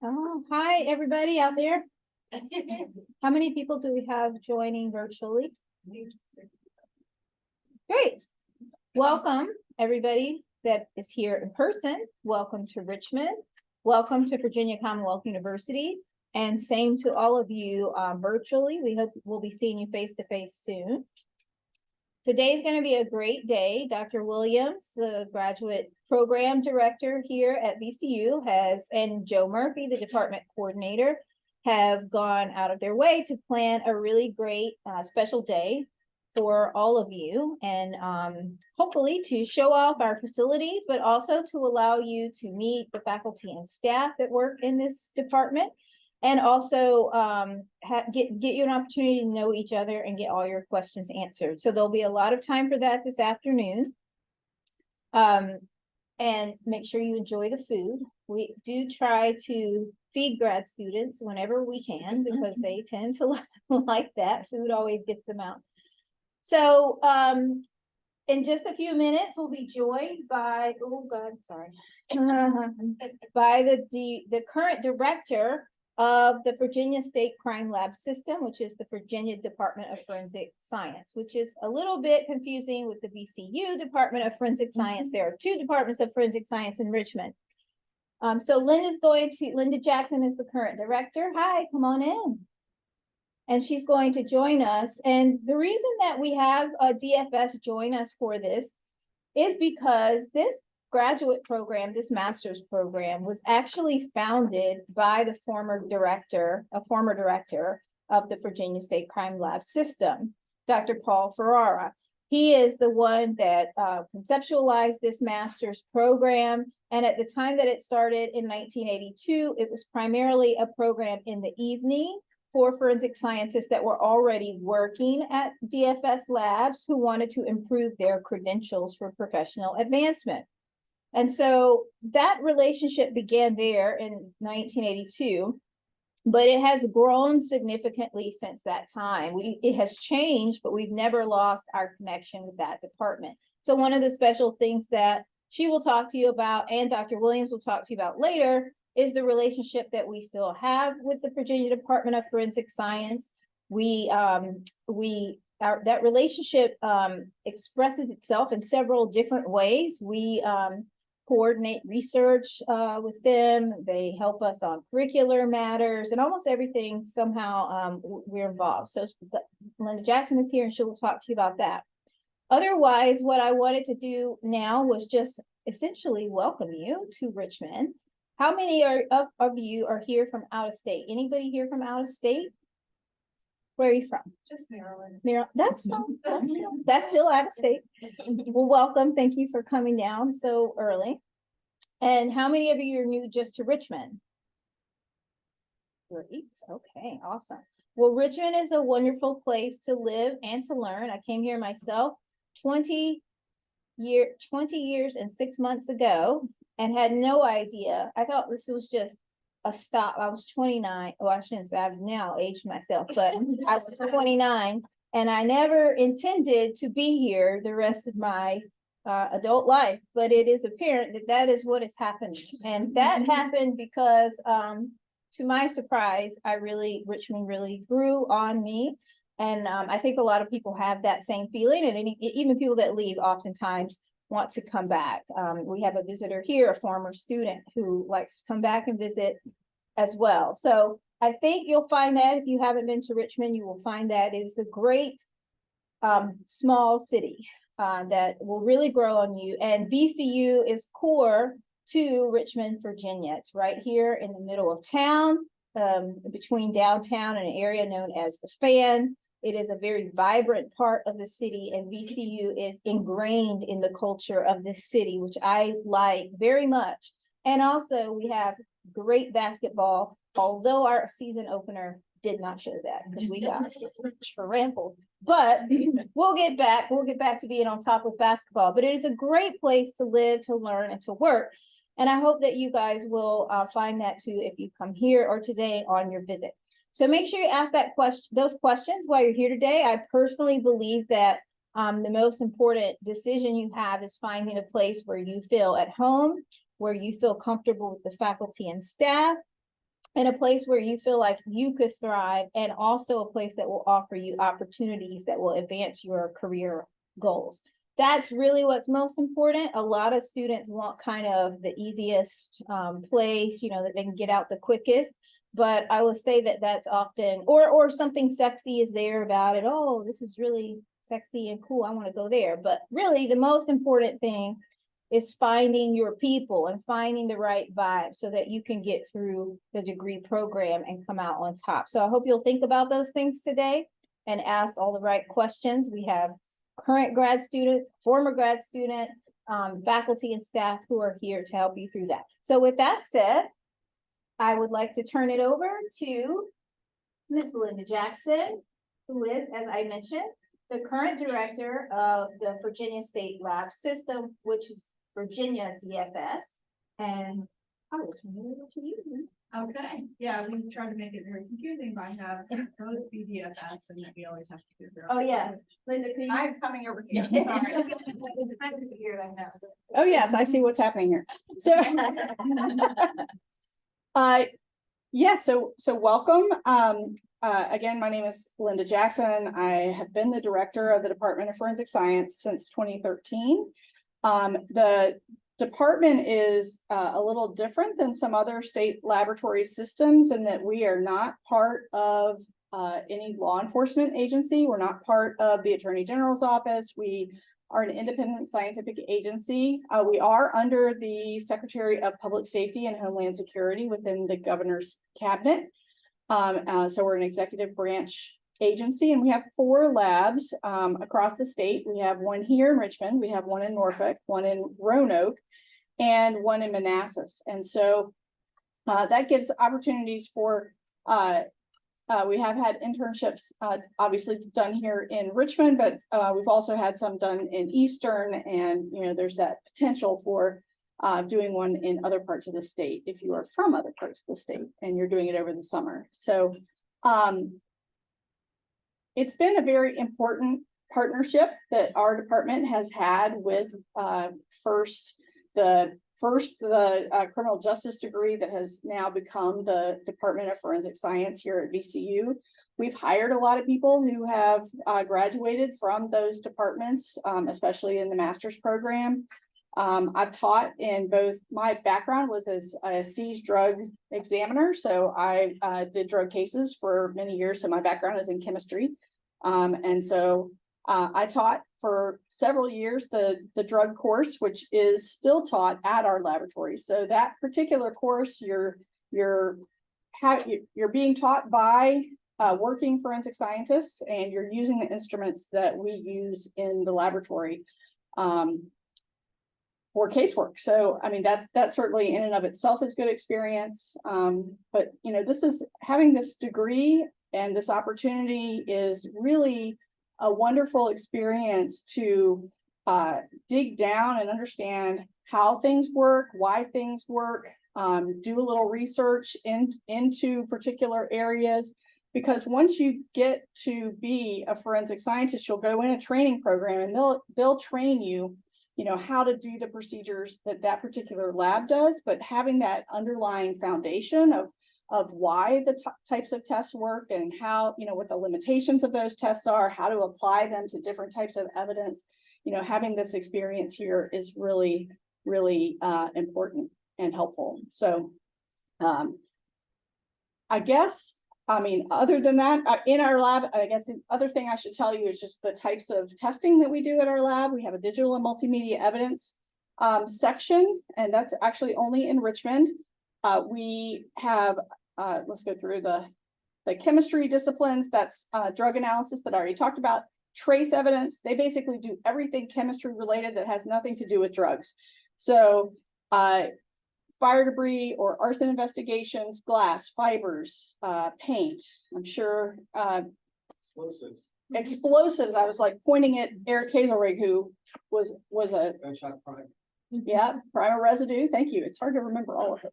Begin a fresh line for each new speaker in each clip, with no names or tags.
Oh, hi, everybody out there. How many people do we have joining virtually? Great. Welcome, everybody that is here in person. Welcome to Richmond. Welcome to Virginia Commonwealth University. And same to all of you virtually. We hope we'll be seeing you face to face soon. Today's going to be a great day. Dr. Williams, the graduate program director here at VCU, and Joe Murphy, the department coordinator, have gone out of their way to plan a really great special day for all of you, and hopefully to show off our facilities, but also to allow you to meet the faculty and staff that work in this department, and also get you an opportunity to know each other and get all your questions answered. So there'll be a lot of time for that this afternoon. And make sure you enjoy the food. We do try to feed grad students whenever we can because they tend to like that. Food always gets them out. So in just a few minutes, we'll be joined by, by the current director of the Virginia State Crime Lab System, which is the Virginia Department of Forensic Science, which is a little bit confusing with the VCU Department of Forensic Science. There are two departments of forensic science in Richmond. So Linda Jackson is the current director. Hi, come on in. And she's going to join us. And the reason that we have a DFS join us for this is because this graduate program, this master's program, was actually founded by the former director of the Virginia State Crime Lab System, Dr. Paul Ferrara. He is the one that conceptualized this master's program. And at the time that it started in 1982, it was primarily a program in the evening for forensic scientists that were already working at DFS labs who wanted to improve their credentials for professional advancement. And so that relationship began there in 1982, but it has grown significantly since that time. It has changed, but we've never lost our connection with that department. So one of the special things that she will talk to you about, and Dr. Williams will talk to you about later, is the relationship that we still have with the Virginia Department of Forensic Science. That relationship expresses itself in several different ways. We coordinate research with them. They help us on curricular matters and almost everything somehow we're involved. So Linda Jackson is here and she will talk to you about that. Otherwise, what I wanted to do now was just essentially welcome you to Richmond. How many of you are here from out of state? Anybody here from out of state? Where are you from?
Just Maryland.
Maryland. That's fine. That's still out of state. Well, welcome. Thank you for coming down so early. And how many of you are new just to Richmond? Great. Okay, awesome. Well, Richmond is a wonderful place to live and to learn. I came here myself 20 years and 6 months ago and had no idea. I thought this was just a stop. I was 29. Well, I shouldn't say I've now aged myself, but I was 29 and I never intended to be here the rest of my adult life, but it is apparent that that is what is happening. And that happened because to my surprise, Richmond really grew on me. And I think a lot of people have that same feeling, and even people that leave oftentimes want to come back. We have a visitor here, a former student who likes to come back and visit as well. So I think you'll find that if you haven't been to Richmond, you will find that it is a great small city that will really grow on you. And VCU is core to Richmond, Virginia. It's right here in the middle of town, between downtown and an area known as the Fan. It is a very vibrant part of the city, and VCU is ingrained in the culture of this city, which I like very much. And also we have great basketball, although our season opener did not show that because we got trampled. But we'll get back to being on top of basketball. But it is a great place to live, to learn, and to work. And I hope that you guys will find that too if you come here or today on your visit. So make sure you ask those questions while you're here today. I personally believe that the most important decision you have is finding a place where you feel at home, where you feel comfortable with the faculty and staff, and a place where you feel like you could thrive, and also a place that will offer you opportunities that will advance your career goals. That's really what's most important. A lot of students want kind of the easiest place, that they can get out the quickest. But I will say that that's often, or something sexy is there about it. Oh, this is really sexy and cool. I want to go there. But really, the most important thing is finding your people and finding the right vibe so that you can get through the degree program and come out on top. So I hope you'll think about those things today and ask all the right questions. We have current grad students, former grad student, faculty and staff who are here to help you through that. So with that said, I would like to turn it over to Ms. Linda Jackson, who is, as I mentioned, the current director of the Virginia State Lab System, which is Virginia DFS. And I will turn it over to you.
Okay, yeah, we try to make it very confusing by having both BDFS and that we always have to do.
Oh, yeah. Linda, can you?
I'm coming over here.
Oh, yes, I see what's happening here. So, so welcome. Again, my name is Linda Jackson. I have been the director of the Department of Forensic Science since 2013. The department is a little different than some other state laboratory systems in that we are not part of any law enforcement agency. We're not part of the Attorney General's office. We are an independent scientific agency. We are under the Secretary of Public Safety and Homeland Security within the governor's cabinet. So we're an executive branch agency, and we have 4 labs across the state. We have one here in Richmond, we have one in Norfolk, one in Roanoke, and one in Manassas. And so that gives opportunities for, we have had internships obviously done here in Richmond, but we've also had some done in Eastern, and there's that potential for doing one in other parts of the state if you are from other parts of the state and you're doing it over the summer. So it's been a very important partnership that our department has had with the criminal justice degree that has now become the Department of Forensic Science here at VCU. We've hired a lot of people who have graduated from those departments, especially in the master's program. I've taught in both. My background was as a seized drug examiner, so I did drug cases for many years. So my background is in chemistry, and so I taught for several years the drug course, which is still taught at our laboratory. So that particular course, you're being taught by working forensic scientists, and you're using the instruments that we use in the laboratory for casework. So, I mean, that certainly in and of itself is good experience. But, this is having this degree and this opportunity is really a wonderful experience to dig down and understand how things work, why things work, do a little research into particular areas. Because once you get to be a forensic scientist, you'll go in a training program, and they'll train you how to do the procedures that particular lab does, but having that underlying foundation of why the types of tests work and how, what the limitations of those tests are, how to apply them to different types of evidence, having this experience here is really, really important and helpful. So I guess, other than that, in our lab, I guess the other thing I should tell you is just the types of testing that we do at our lab. We have a digital and multimedia evidence section, and that's actually only in Richmond. We have, let's go through the chemistry disciplines. That's drug analysis that I already talked about. Trace evidence, they basically do everything chemistry related that has nothing to do with drugs. So fire debris or arson investigations, glass, fibers, paint, I'm sure. Explosives. I was like pointing at Eric Hazelrig, who was a
gunshot crime.
Yeah, primer residue. Thank you. It's hard to remember all of them.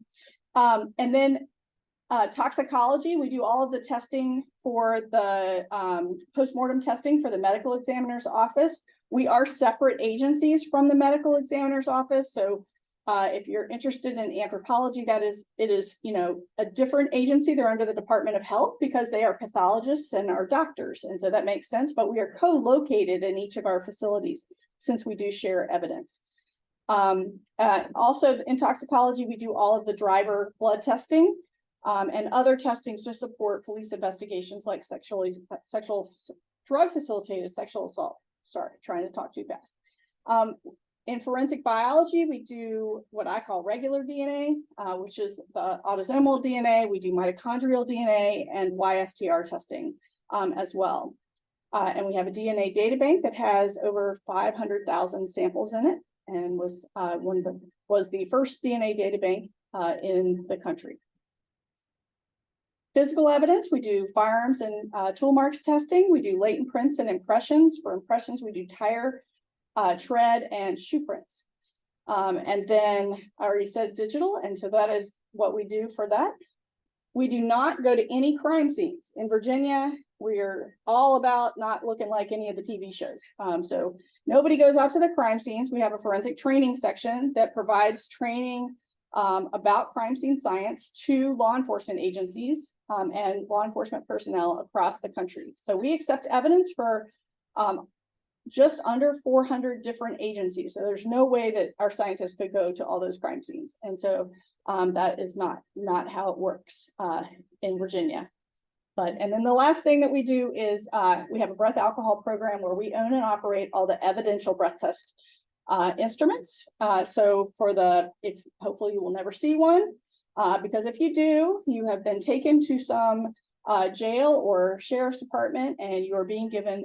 And then toxicology. We do all of the testing for the postmortem testing for the medical examiner's office. We are separate agencies from the medical examiner's office. So If you're interested in anthropology, it is, you know, a different agency. They're under the Department of Health because they are pathologists and are doctors. And so that makes sense, but we are co-located in each of our facilities since we do share evidence. Also in toxicology, we do all of the driver blood testing and other testings to support police investigations like drug facilitated sexual assault. Sorry, trying to talk too fast. In forensic biology, we do what I call regular DNA, which is the autosomal DNA. We do mitochondrial DNA and YSTR testing as well. And we have a DNA databank that has over 500,000 samples in it, and was the first DNA databank in the country. Physical evidence, we do firearms and tool marks testing. We do latent prints and impressions. For impressions, we do tire, tread, and shoe prints. And then I already said digital, and so that is what we do for that. We do not go to any crime scenes. In Virginia, we're all about not looking like any of the TV shows. So nobody goes out to the crime scenes. We have a forensic training section that provides training about crime scene science to law enforcement agencies and law enforcement personnel across the country. So we accept evidence for just under 400 different agencies. So there's no way that our scientists could go to all those crime scenes. And so that is not how it works in Virginia. And then the last thing that we do is we have a breath alcohol program where we own and operate all the evidential breath test instruments. So if hopefully you will never see one, because if you do, you have been taken to some jail or sheriff's department and you are being given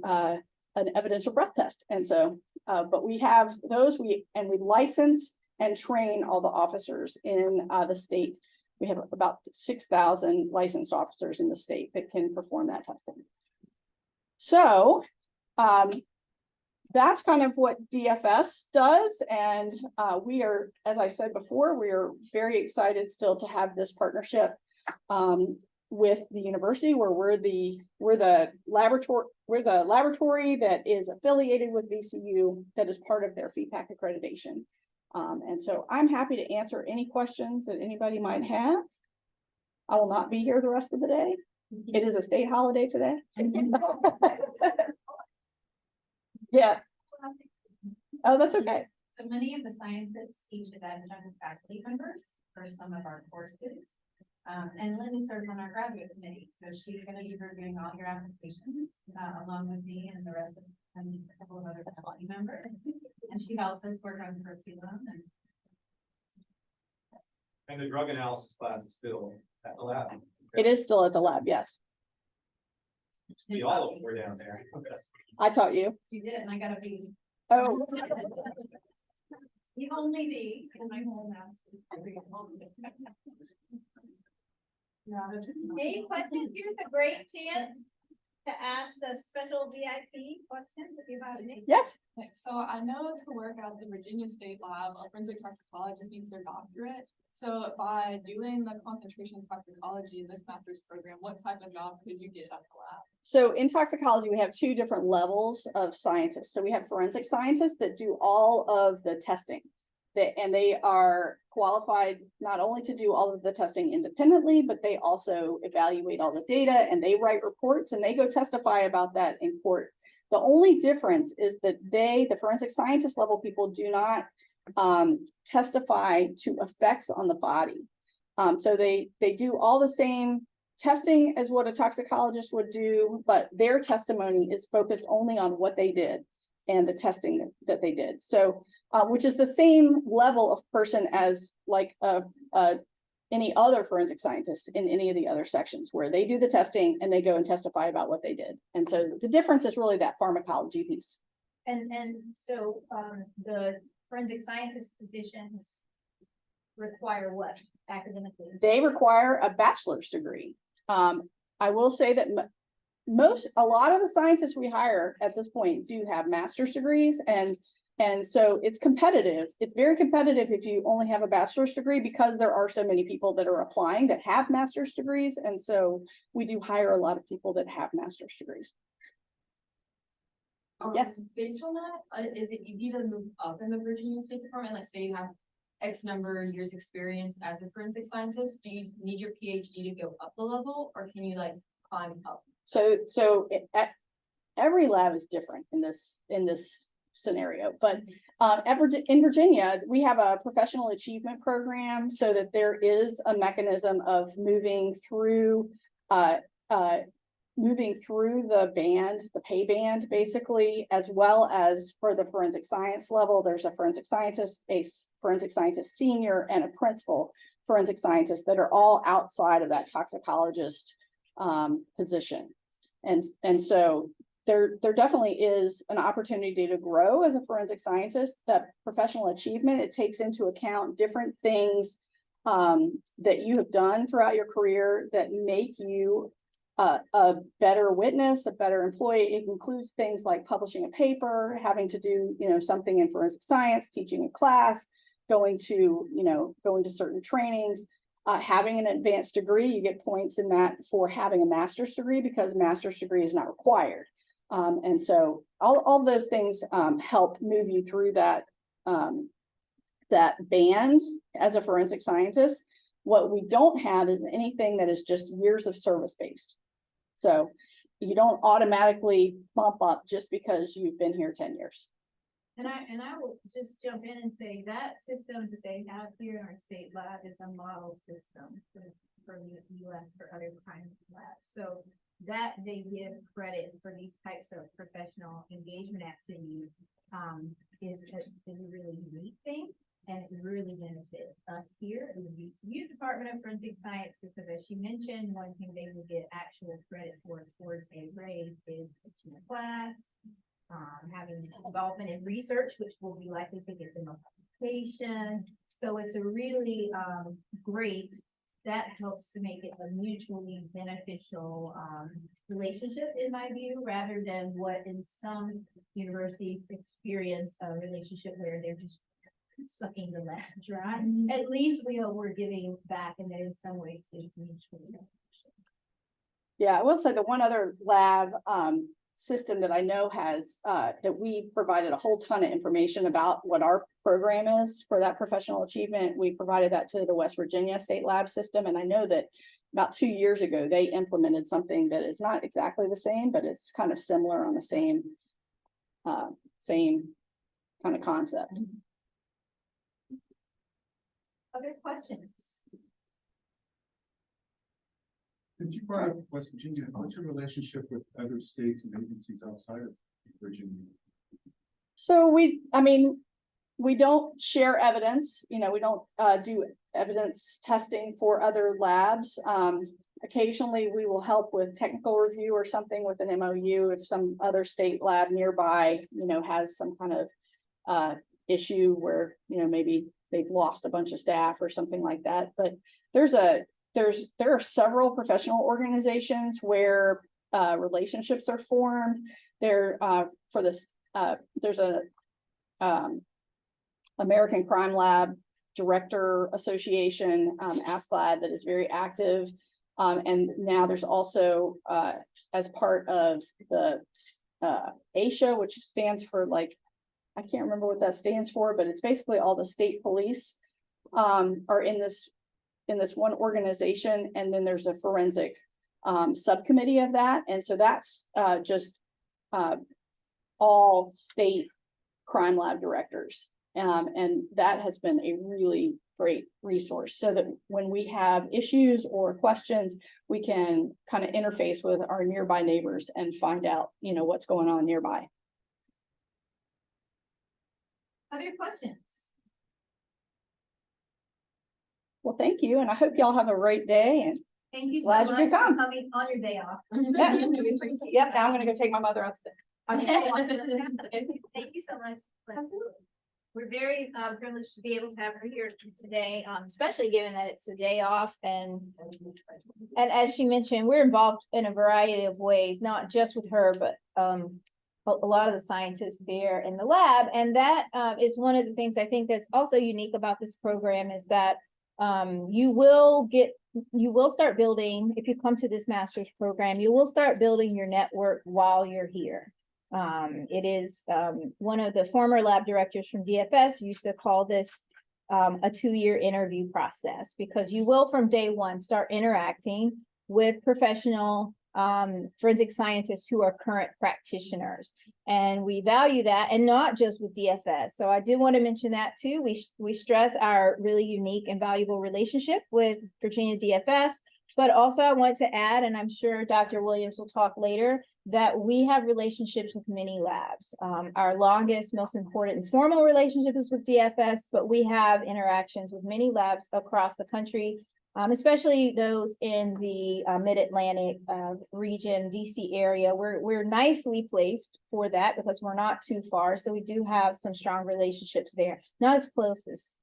an evidential breath test. And so, but we have those, we license and train all the officers in the state. We have about 6,000 licensed officers in the state that can perform that testing. So that's kind of what DFS does. And we are, as I said before, we are very excited still to have this partnership with the university, where we're the laboratory that is affiliated with VCU that is part of their FEPAC accreditation. And so I'm happy to answer any questions that anybody might have. I will not be here the rest of the day. It is a state holiday today. Yeah. Oh, that's okay.
So many of the scientists teach as adjunct faculty members for some of our courses. And Lynn serves on our graduate committee, so she's going to be reviewing all your applications along with me and the rest of a couple of other faculty members. And she helps us work on curriculum.
And the drug analysis class is still at the lab.
It is still at the lab, yes.
We all of them were down there.
I taught you.
You did, and I got a B.
Oh.
The only B in my whole master's degree.
Any questions? Here's a great chance to ask the special VIP questions if you have any.
Yes.
So I know to work at the Virginia State Lab, a forensic toxicologist needs their doctorate. So by doing the concentration toxicology in this master's program, what type of job could you get at the lab?
So in toxicology, we have two different levels of scientists. So we have forensic scientists that do all of the testing. And they are qualified not only to do all of the testing independently, but they also evaluate all the data and they write reports and they go testify about that in court. The only difference is that the forensic scientist level people, do not testify to effects on the body. So they do all the same testing as what a toxicologist would do, but their testimony is focused only on what they did and the testing that they did. So, which is the same level of person as like any other forensic scientist in any of the other sections, where they do the testing and they go and testify about what they did. And so the difference is really that pharmacology piece.
And so the forensic scientist positions require what academically?
They require a bachelor's degree. I will say that a lot of the scientists we hire at this point do have master's degrees, and so it's competitive. It's very competitive if you only have a bachelor's degree, because there are so many people that are applying that have master's degrees. And so we do hire a lot of people that have master's degrees. Yes.
Based on that, is it easy to move up in the Virginia State Department? Like say you have
X number of years experience as a forensic scientist? Do you need your PhD to go up the level, or can you like climb up?
Every lab is different in this scenario, but in Virginia, we have a professional achievement program so that there is a mechanism of moving through the pay band, basically, as well as for the forensic science level, there's a forensic scientist senior, and a principal forensic scientist that are all outside of that toxicologist position. And so there definitely is an opportunity to grow as a forensic scientist. That professional achievement, it takes into account different things that you have done throughout your career that make you a better witness, a better employee. It includes things like publishing a paper, having to do, something in forensic science, teaching a class, going to certain trainings, having an advanced degree. You get points in that for having a master's degree, because a master's degree is not required. And so all those things help move you through that band as a forensic scientist. What we don't have is anything that is just years of service based. So you don't automatically bump up just because you've been here 10 years.
And I will just jump in and say that system that they have here in our state lab is a model system for the US for other kinds of labs. So that they give credit for these types of professional engagement activities is a really unique thing. And it really benefits us here in the VCU Department of Forensic Science, because as you mentioned, one thing they will get actual credit for towards a raise is teaching a class, having involvement in research, which will be likely to get them a publication. So it's a really great, that helps to make it a mutually beneficial relationship, in my view, rather than what in some universities experience a relationship where they're just sucking the lab dry. At least we know we're giving back, and that in some ways it's mutually beneficial.
Yeah, I will say the one other lab system that I know has that we provided a whole ton of information about what our program is for that professional achievement. We provided that to the West Virginia State Lab system, and I know that about 2 years ago they implemented something that is not exactly the same, but it's kind of similar on the same kind of concept.
Other questions?
Since you brought up West Virginia, what's your relationship with other states and agencies outside of Virginia?
So we don't share evidence, we don't do evidence testing for other labs. Occasionally we will help with technical review or something with an MOU if some other state lab nearby, has some kind of issue where, maybe they've lost a bunch of staff or something like that. But there are several professional organizations where relationships are formed. There's a American Crime Lab Director Association, ASCLAD, that is very active. And now there's also, as part of the ASHA, which stands for I can't remember what that stands for, but it's basically all the state police are in this one organization. And then there's a forensic subcommittee of that. And so that's just all state crime lab directors. And that has been a really great resource, so that when we have issues or questions, we can kind of interface with our nearby neighbors and find out, what's going on nearby.
Other questions?
Well, thank you, and I hope y'all have a great day. And
Thank you so
Glad you
much
could
for
come.
coming on your day off.
yeah, yep, now I'm gonna go take my mother out to
Thank you so much. We're very privileged to be able to have her here today, especially given that it's a day off. And as she mentioned, we're involved in a variety of ways, not just with her, but a lot of the scientists there in the lab. And that is one of the things I think that's also unique about this program, is that you will start building, if you come to this master's program, you will start building your network while you're here. It is one of the former lab directors from DFS used to call this a 2-year interview process, because you will from day one start interacting with professional forensic scientists who are current practitioners. And we value that, and not just with DFS. So I did want to mention that too. We stress our really unique and valuable relationship with Virginia DFS, but also I want to add, and I'm sure Dr. Williams will talk later, that we have relationships with many labs. Our longest, most important and formal relationship is with DFS, but we have interactions with many labs across the country, especially those in the Mid-Atlantic region, DC area. We're nicely placed for that because we're not too far. So we do have some strong relationships there. Not as close as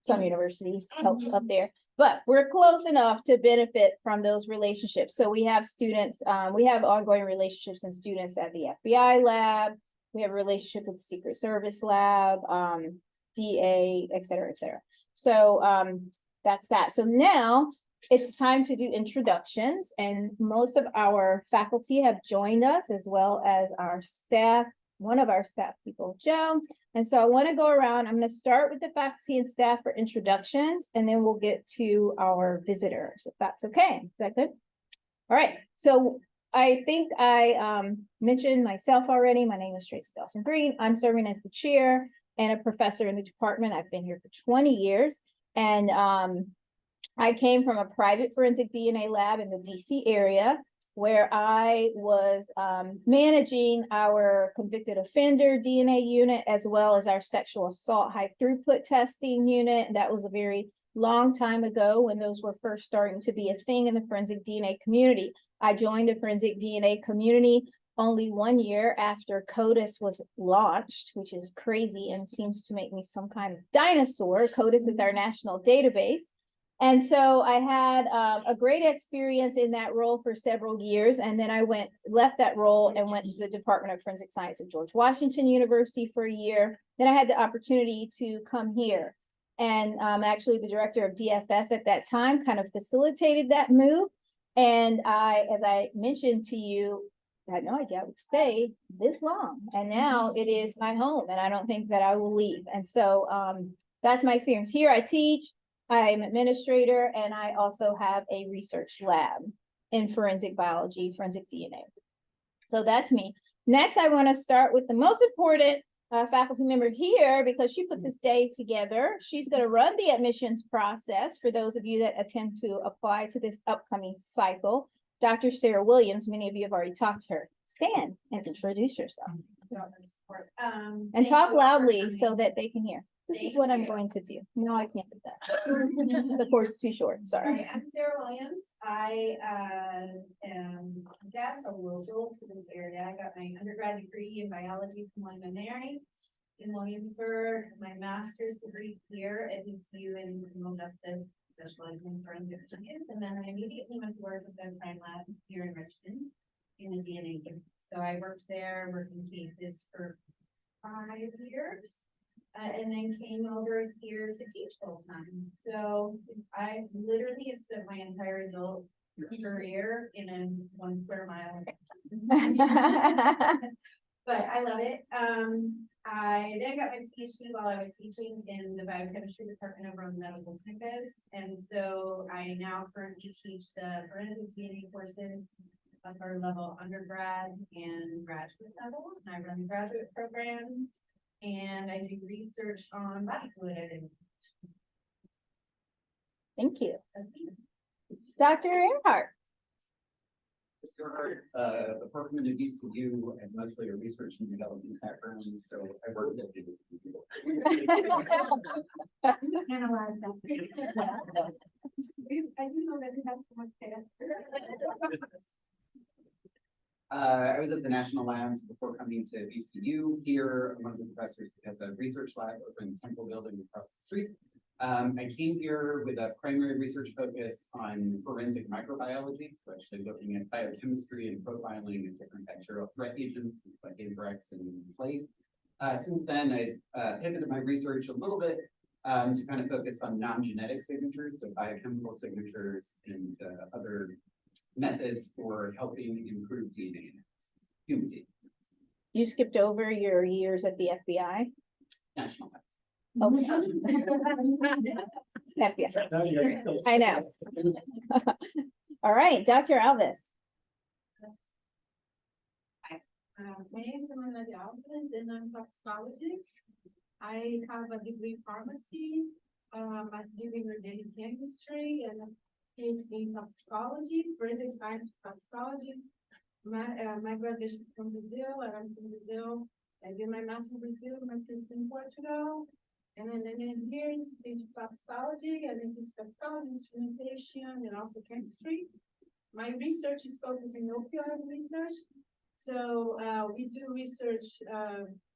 some university else up there, but we're close enough to benefit from those relationships. So we have students, we have ongoing relationships and students at the FBI lab. We have a relationship with the Secret Service lab, DA, et cetera, et cetera. So that's that. So now it's time to do introductions, and most of our faculty have joined us, as well as our staff, one of our staff people, Joe. And so I want to go around. I'm going to start with the faculty and staff for introductions, and then we'll get to our visitors, if that's okay. Is that good? All right. So I think I mentioned myself already. My name is Tracy Dawson Green. I'm serving as the chair and a professor in the department. I've been here for 20 years. And I came from a private forensic DNA lab in the DC area, where I was managing our convicted offender DNA unit, as well as our sexual assault high throughput testing unit. And that was a very long time ago when those were first starting to be a thing in the forensic DNA community. I joined the forensic DNA community only 1 year after CODIS was launched, which is crazy and seems to make me some kind of dinosaur. CODIS is our national database. And so I had a great experience in that role for several years. And then I left that role and went to the Department of Forensic Science at George Washington University for a year. Then I had the opportunity to come here. And actually the director of DFS at that time kind of facilitated that move. And as I mentioned to you, I had no idea I would stay this long. And now it is my home, and I don't think that I will leave. And so that's my experience here. I teach, I'm an administrator, and I also have a research lab in forensic biology, forensic DNA. So that's me. Next, I want to start with the most important faculty member here, because she put this day together. She's going to run the admissions process for those of you that intend to apply to this upcoming cycle. Dr. Sarah Williams, many of you have already talked to her. Stand and introduce yourself. And talk loudly so that they can hear. This is what I'm going to do. No, I can't do that. The course is too short, sorry.
Hi, I'm Sarah Williams. I am, I guess, a local to this area. I got my undergrad degree in biology from William and Mary in Williamsburg, my master's degree here at ECU in criminal justice, specializing in forensic science, and then I immediately went to work with the crime lab here in Richmond in the DNA unit. So I worked there, working cases for 5 years. And then came over here to teach full time. So I literally have spent my entire adult career in a 1 square mile. But I love it. I then got my PhD while I was teaching in the biochemistry department over on the medical campus. And so I now currently teach the forensic DNA courses upper level undergrad and graduate level. And I run the graduate program. And I do research on body fluid editing.
Thank you. Dr. Earhart.
Department of ECU and mostly a research and development background, so I worked at the.
Analyze that. I do know that you have so much data.
I was at the National Labs before coming to ECU. Here, I'm one of the professors that has a research lab over in Temple Building across the street. I came here with a primary research focus on forensic microbiology, so actually looking at biochemistry and profiling of different bacterial threat agents like anthrax and plague. Since then, I've pivoted my research a little bit to kind of focus on non-genetic signatures, so biochemical signatures and other methods for helping improve DNA analysis, human DNA.
You skipped over your years at the FBI.
National Labs.
Okay. Happy. I know. All right, Dr. Alvis.
My name is Amanda Alves and I'm toxicologist. I have a degree in pharmacy, master's degree in organic chemistry and a PhD in toxicology, forensic science toxicology. My graduation is from Brazil, and I'm from Brazil. I did my master's in Brazil, my PhD in Portugal. And then I'm here to teach toxicology, and then teach toxicology, instrumentation, and also chemistry. My research is focusing opioid research. So we do research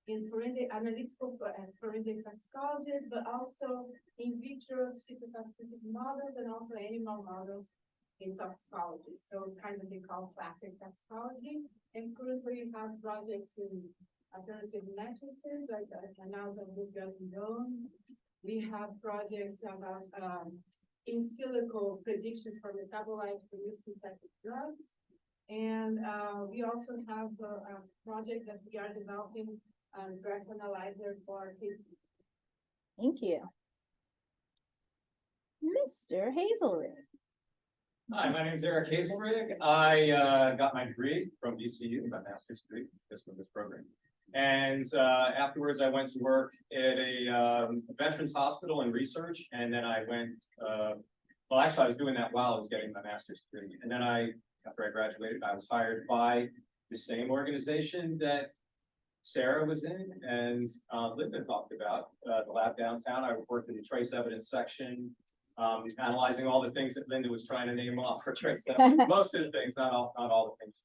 in forensic analytical and forensic toxicology, but also in vitro cytotoxicity models and also animal models in toxicology. So kind of they call classic toxicology. And currently we have projects in alternative matrices like analysis of opioids and bones. We have projects about in silico predictions for metabolites produced synthetic drugs. And we also have a project that we are developing drug analyzer for kids.
Thank you. Mr. Hazelrig.
Hi, my name is Eric Hazelrig. I got my degree from VCU, my master's degree, this program. And afterwards, I went to work at a veterans hospital in research, and then I went. Well, actually, I was doing that while I was getting my master's degree, and then after I graduated, I was hired by the same organization that Sarah was in and Linda talked about, the lab downtown. I worked in the trace evidence section, analyzing all the things that Linda was trying to name off for trace evidence. Most of the things, not all the things.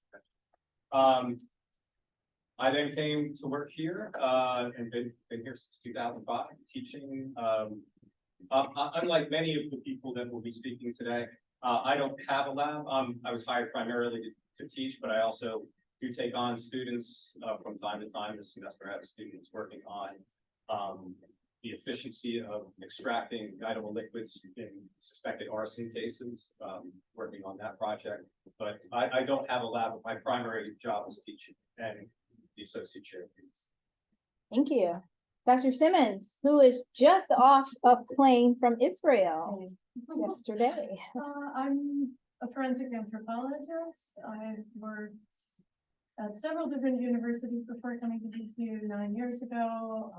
I then came to work here and been here since 2005, teaching. Unlike many of the people that will be speaking today, I don't have a lab. I was hired primarily to teach, but I also do take on students from time to time. This semester I have students working on the efficiency of extracting guidable liquids in suspected arson cases, working on that project. But I don't have a lab. My primary job is teaching and the associate chair.
Thank you. Dr. Simmons, who is just off of plane from Israel yesterday.
I'm a forensic anthropologist. I've worked at several different universities before coming to VCU 9 years ago.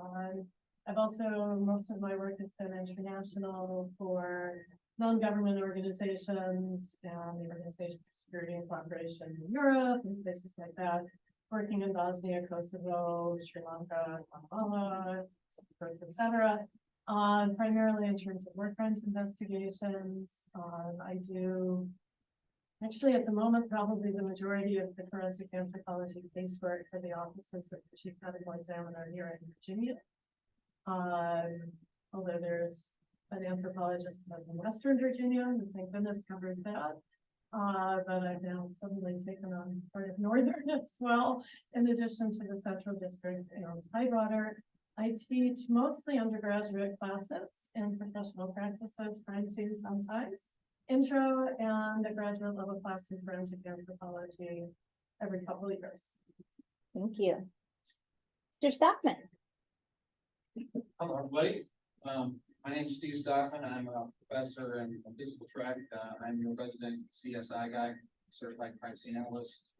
I've also, most of my work has been international for non-government organizations and the Organization for Security and Cooperation in Europe and places like that. Working in Bosnia, Kosovo, Sri Lanka, Guatemala, etc. Primarily in terms of war crimes investigations. I do, actually at the moment, probably the majority of the forensic anthropology casework for the offices of the Chief Medical Examiner here in Virginia. Although there's an anthropologist in Western Virginia, and thank goodness covers that. But I've now suddenly taken on part of Northern as well, in addition to the Central District and Tidewater. I teach mostly undergraduate classes in professional practices, crime scene sometimes, intro and a graduate level class in forensic anthropology every couple of years.
Thank you. Mr. Stockman.
Hello, everybody. My name is Steve Stockman. I'm a professor in physical track. I'm your resident CSI guy, certified crime scene analyst.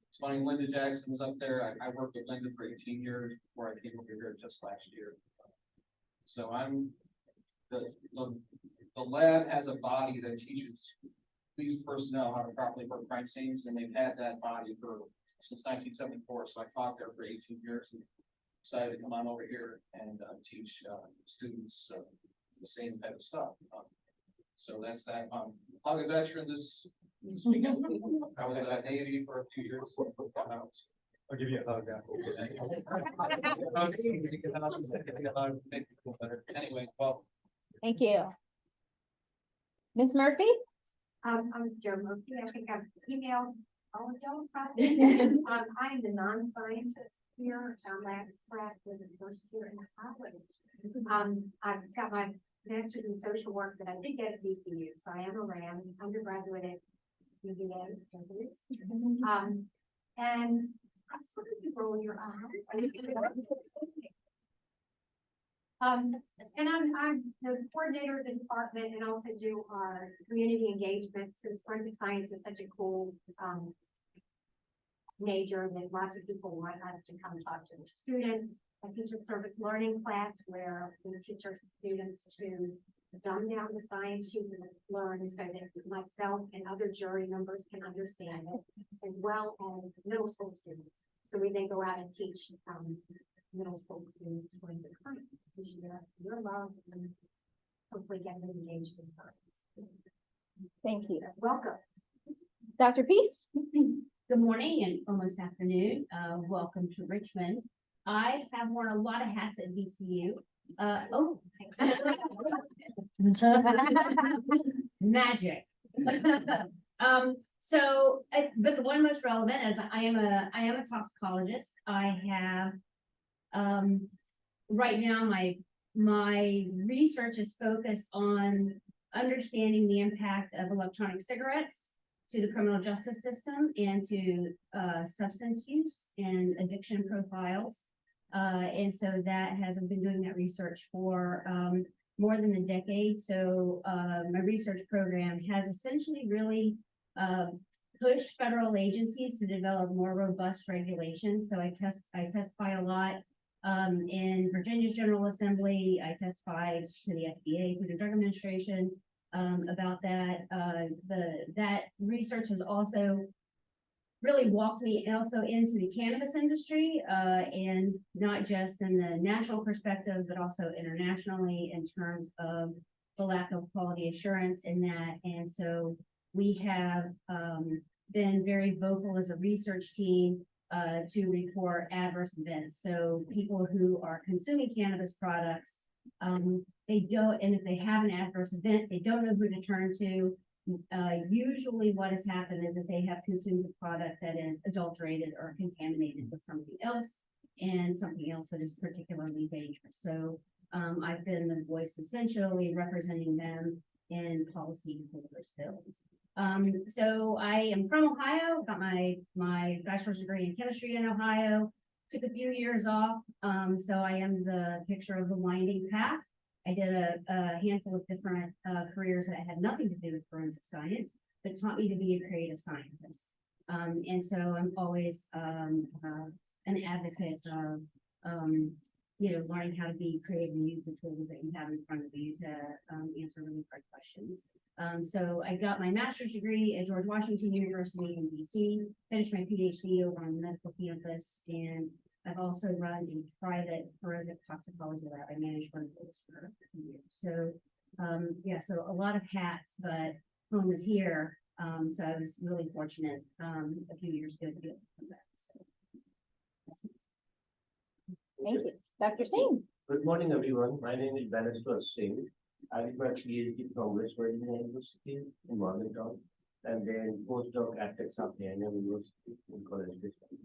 It's funny, Linda Jackson was up there. I worked with Linda for 18 years before I came over here just last year. So I'm the lab has a body that teaches police personnel how to properly work crime scenes, and they've had that body since 1974. So I taught there for 18 years. And decided to come on over here and teach students the same type of stuff. So that's that. I'm a veteran this weekend. I was at Navy for a few years.
I'll give you a hug.
Anyway, well.
Thank you. Ms. Murphy?
I'm Joe Murphy. I think I've emailed all of y'all probably. I am the non-scientist here. Our last class was the first year in college. I've got my master's in social work that I did get at VCU, so I am around undergraduate at UVA. And I saw you roll your eyes. And I'm the coordinator of the department and also do our community engagement, since forensic science is such a cool, major that lots of people want us to come talk to their students. I teach a service learning class where we teach our students to dumb down the science you can learn so that myself and other jury members can understand it, as well as middle school students. So we then go out and teach, middle school students for the current, teach your love and hopefully get them engaged in science.
Thank you.
Welcome.
Dr. Peace?
Good morning and almost afternoon. Welcome to Richmond. I have worn a lot of hats at VCU. Magic. But the one most relevant is I am a toxicologist. I have, right now, my research is focused on understanding the impact of electronic cigarettes to the criminal justice system and to substance use and addiction profiles. And so that has, I've been doing that research for more than a decade. So my research program has essentially really pushed federal agencies to develop more robust regulations. So I testify a lot in Virginia's General Assembly. I testified to the FDA, Food and Drug Administration, about that. That research has also really walked me also into the cannabis industry, and not just in the national perspective, but also internationally in terms of the lack of quality assurance in that. And so we have been very vocal as a research team to report adverse events. So people who are consuming cannabis products, they don't, and if they have an adverse event, they don't know who to turn to. Usually what has happened is that they have consumed a product that is adulterated or contaminated with something else, and something else that is particularly dangerous. So I've been the voice essentially representing them in policy holders' bills. So I am from Ohio, got my bachelor's degree in chemistry in Ohio, took a few years off. So I am the picture of the winding path. I did a handful of different careers that had nothing to do with forensic science, but taught me to be a creative scientist. And so I'm always an advocate of, learning how to be creative and use the tools that you have in front of you to answer really hard questions. So I got my master's degree at George Washington University in DC, finished my PhD over on the medical campus, and I've also run a private forensic toxicology lab. I managed one of those for a few years. So, so a lot of hats, but home is here. So I was really fortunate a few years ago to be able to come back. So,
Thank you. Dr. Singh?
Good morning, everyone. My name is Banaswar Singh. I did my PhD from West Virginia University in Morgantown, and then postdoc at Texas A&M University in College Station.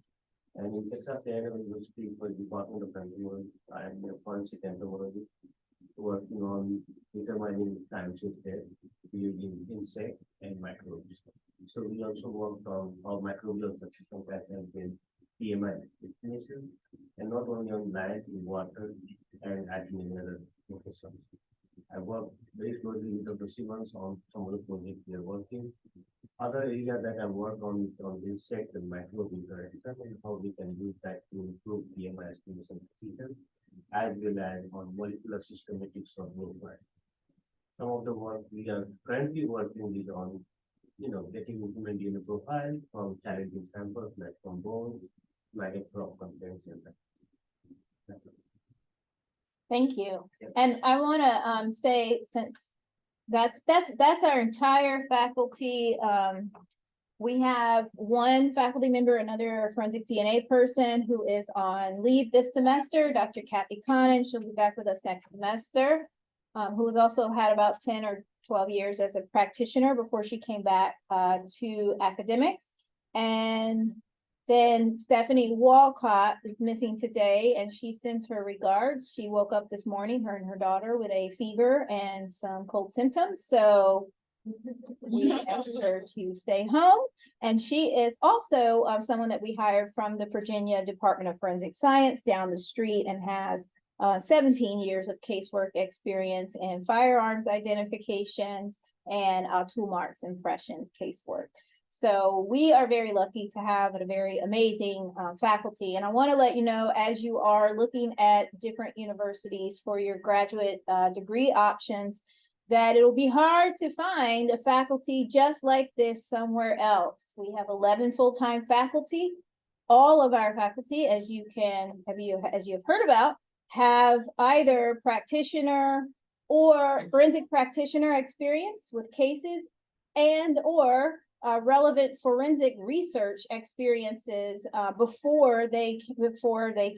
And in Texas A&M University for the Department of Environment, I am a forensic entomologist working on determining time shift there using insect and microbes. So we also worked on how microbial succession patterns in PMI definition, and not only on land, in water, and at many other locations. I work very closely with Dr. Simmons on some of the projects we are working. Other area that I work on insect and microbe interaction and how we can use that to improve PMI estimation procedure, as well as on molecular systematics of movement. Some of the work we are currently working with on, getting human DNA profile from challenging samples like from bone, maggot crop contents, and that.
Thank you. And I want to say, since that's our entire faculty. We have one faculty member, another forensic DNA person who is on leave this semester, Dr. Kathy Connon. She'll be back with us next semester. Who has also had about 10 or 12 years as a practitioner before she came back to academics. And then Stephanie Walcott is missing today, and she sends her regards. She woke up this morning, her and her daughter, with a fever and some cold symptoms. So we asked her to stay home. And she is also someone that we hired from the Virginia Department of Forensic Science down the street and has 17 years of casework experience in firearms identifications and tool marks impression casework. So we are very lucky to have a very amazing faculty. And I want to let you know, as you are looking at different universities for your graduate degree options, that it'll be hard to find a faculty just like this somewhere else. We have 11 full-time faculty. All of our faculty, as you have heard about, have either practitioner or forensic practitioner experience with cases and or relevant forensic research experiences before they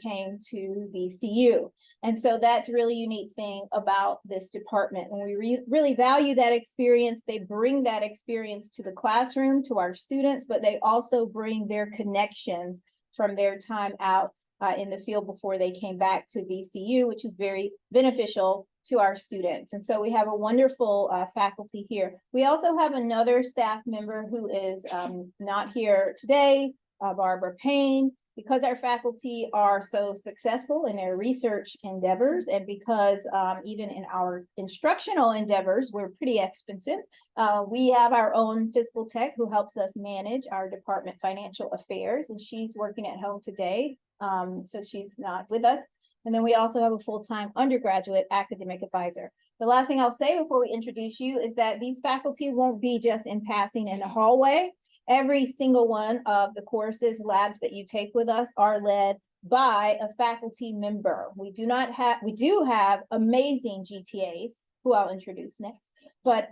came to VCU. And so that's a really unique thing about this department. And we really value that experience. They bring that experience to the classroom, to our students, but they also bring their connections from their time out in the field before they came back to VCU, which is very beneficial to our students. And so we have a wonderful faculty here. We also have another staff member who is not here today, Barbara Payne. Because our faculty are so successful in their research endeavors, and because even in our instructional endeavors, we're pretty expensive, we have our own physical tech who helps us manage our department financial affairs, and she's working at home today, so she's not with us. And then we also have a full-time undergraduate academic advisor. The last thing I'll say before we introduce you is that these faculty won't be just in passing in the hallway. Every single one of the courses, labs that you take with us are led by a faculty member. We do have amazing GTAs, who I'll introduce next, but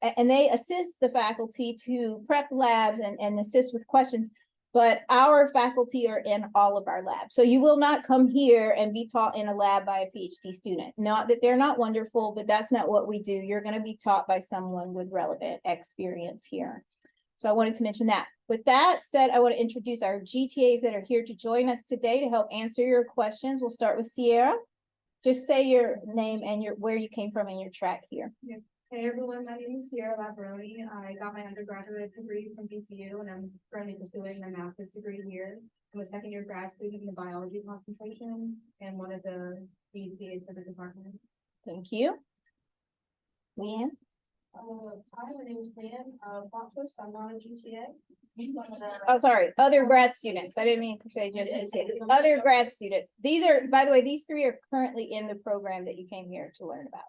and they assist the faculty to prep labs and assist with questions. But our faculty are in all of our labs. So you will not come here and be taught in a lab by a PhD student. Not that they're not wonderful, but that's not what we do. You're going to be taught by someone with relevant experience here. So I wanted to mention that. With that said, I want to introduce our GTAs that are here to join us today to help answer your questions. We'll start with Sierra. Just say your name and where you came from and your track here.
Yeah. Hey everyone, my name is Sierra Labroni. I got my undergraduate degree from VCU and I'm currently pursuing my master's degree here. I'm a second year grad student in the biology concentration and one of the GTAs for the department.
Thank you. Leanne?
Hi, my name is Leanne, Fox, I'm not a GTA.
Oh, sorry, other grad students. I didn't mean to say just GTA. Other grad students. These are, by the way, these three are currently in the program that you came here to learn about.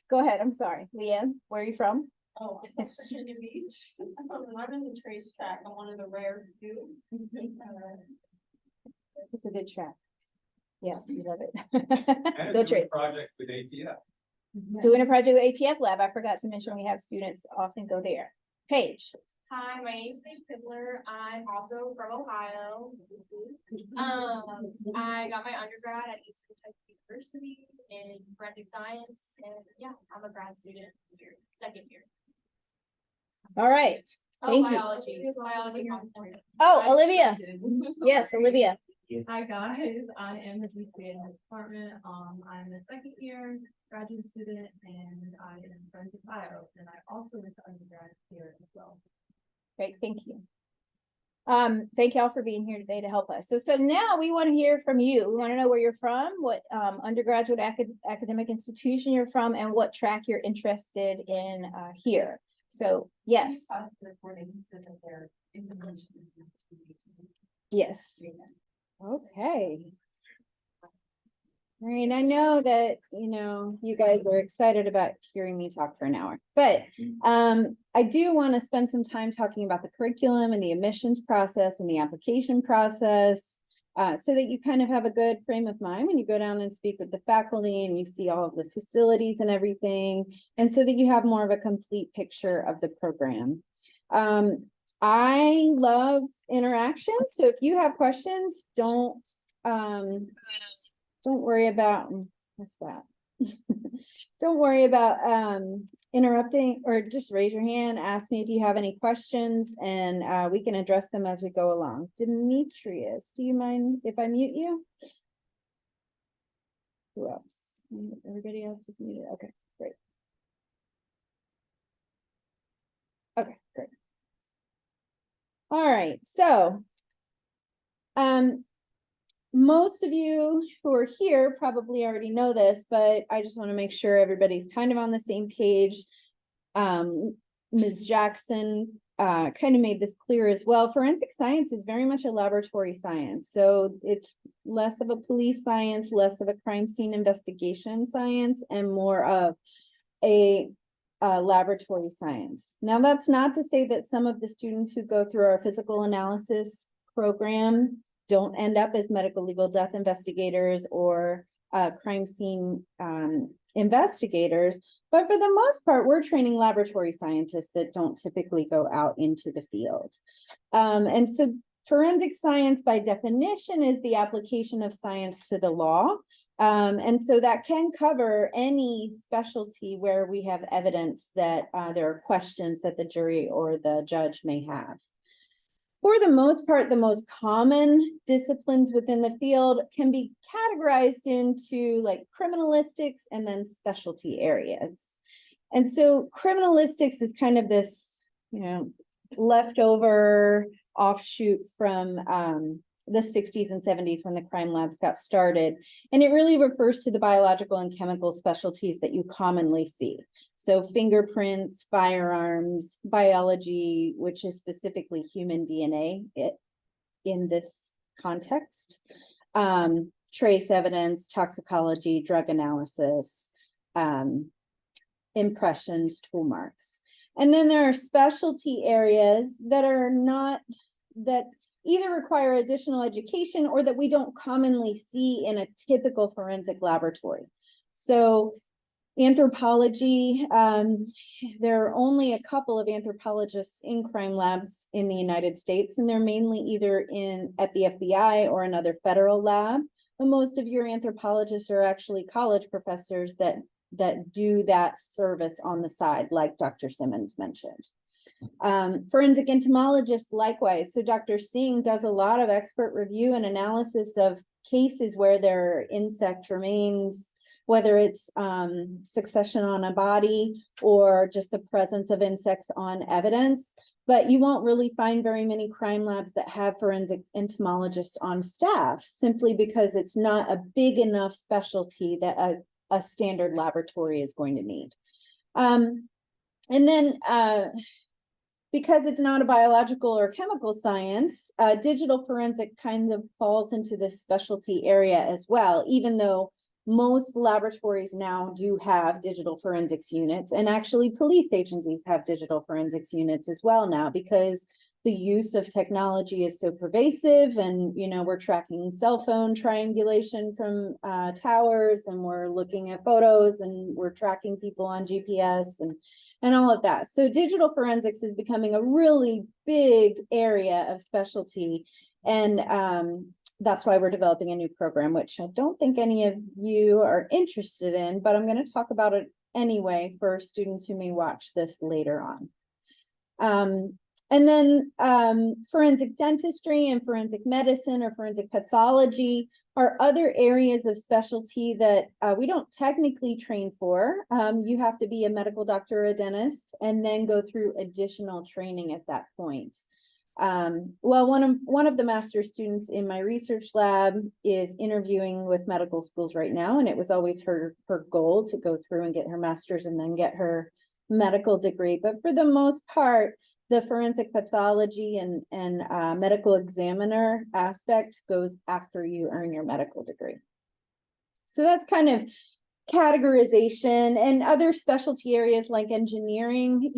Go ahead, I'm sorry. Leanne, where are you from?
Oh, it's Virginia Beach. I'm in the trace track. I'm one of the rare few.
It's a good track. Yes, we love it.
And
Go
it's a
Trace.
project with ATF.
Doing a project with ATF Lab. I forgot to mention we have students often go there. Paige.
Hi, my name is Paige Pidler. I'm also from Ohio. I got my undergrad at Eastern Texas University in forensic science, and yeah, I'm a grad student here, second year.
All right. Thank you.
Biology concentration.
Oh, Olivia. Yes, Olivia.
Hi guys, I am the GPA in the department. I'm a second year graduate student and I am forensic bio, and I also went to undergrad here as well.
Great, thank you. Thank y'all for being here today to help us. So now we want to hear from you. We want to know where you're from, what undergraduate academic institution you're from, and what track you're interested in here. So yes. Yes. Okay.
All right, I know that, you guys are excited about hearing me talk for an hour, but I do want to spend some time talking about the curriculum and the admissions process and the application process, so that you kind of have a good frame of mind when you go down and speak with the faculty and you see all of the facilities and everything, and so that you have more of a complete picture of the program. I love interaction, so if you have questions, don't worry about, what's that? Don't worry about interrupting, or just raise your hand, ask me if you have any questions, and we can address them as we go along. Demetrius, do you mind if I mute you? Who else? Everybody else is muted. Okay, great. Okay, great. All right, so most of you who are here probably already know this, but I just want to make sure everybody's kind of on the same page. Ms. Jackson kind of made this clear as well. Forensic science is very much a laboratory science. So it's less of a police science, less of a crime scene investigation science, and more of a laboratory science. Now, that's not to say that some of the students who go through our physical analysis program don't end up as medical legal death investigators or crime scene investigators. But for the most part, we're training laboratory scientists that don't typically go out into the field. And so forensic science by definition is the application of science to the law. And so that can cover any specialty where we have evidence that there are questions that the jury or the judge may have. For the most part, the most common disciplines within the field can be categorized into like criminalistics and then specialty areas. And so criminalistics is kind of this, leftover offshoot from the 60s and 70s when the crime labs got started. And it really refers to the biological and chemical specialties that you commonly see. So fingerprints, firearms, biology, which is specifically human DNA in this context, trace evidence, toxicology, drug analysis, impressions, tool marks. And then there are specialty areas that are not, that either require additional education or that we don't commonly see in a typical forensic laboratory. So anthropology, there are only a couple of anthropologists in crime labs in the United States, and they're mainly either at the FBI or another federal lab. But most of your anthropologists are actually college professors that do that service on the side, like Dr. Simmons mentioned. Forensic entomologists likewise. So Dr. Singh does a lot of expert review and analysis of cases where there are insect remains, whether it's succession on a body or just the presence of insects on evidence. But you won't really find very many crime labs that have forensic entomologists on staff, simply because it's not a big enough specialty that a standard laboratory is going to need. And then because it's not a biological or chemical science, digital forensic kind of falls into this specialty area as well, even though most laboratories now do have digital forensics units, and actually police agencies have digital forensics units as well now, because the use of technology is so pervasive, and we're tracking cell phone triangulation from towers, and we're looking at photos, and we're tracking people on GPS and all of that. So digital forensics is becoming a really big area of specialty, and that's why we're developing a new program, which I don't think any of you are interested in, but I'm going to talk about it anyway for students who may watch this later on. And then forensic dentistry and forensic medicine or forensic pathology are other areas of specialty that we don't technically train for. You have to be a medical doctor or a dentist and then go through additional training at that point. Well, one of the master's students in my research lab is interviewing with medical schools right now, and it was always her goal to go through and get her master's and then get her medical degree. But for the most part, the forensic pathology and medical examiner aspect goes after you earn your medical degree. So that's kind of categorization. And other specialty areas like engineering,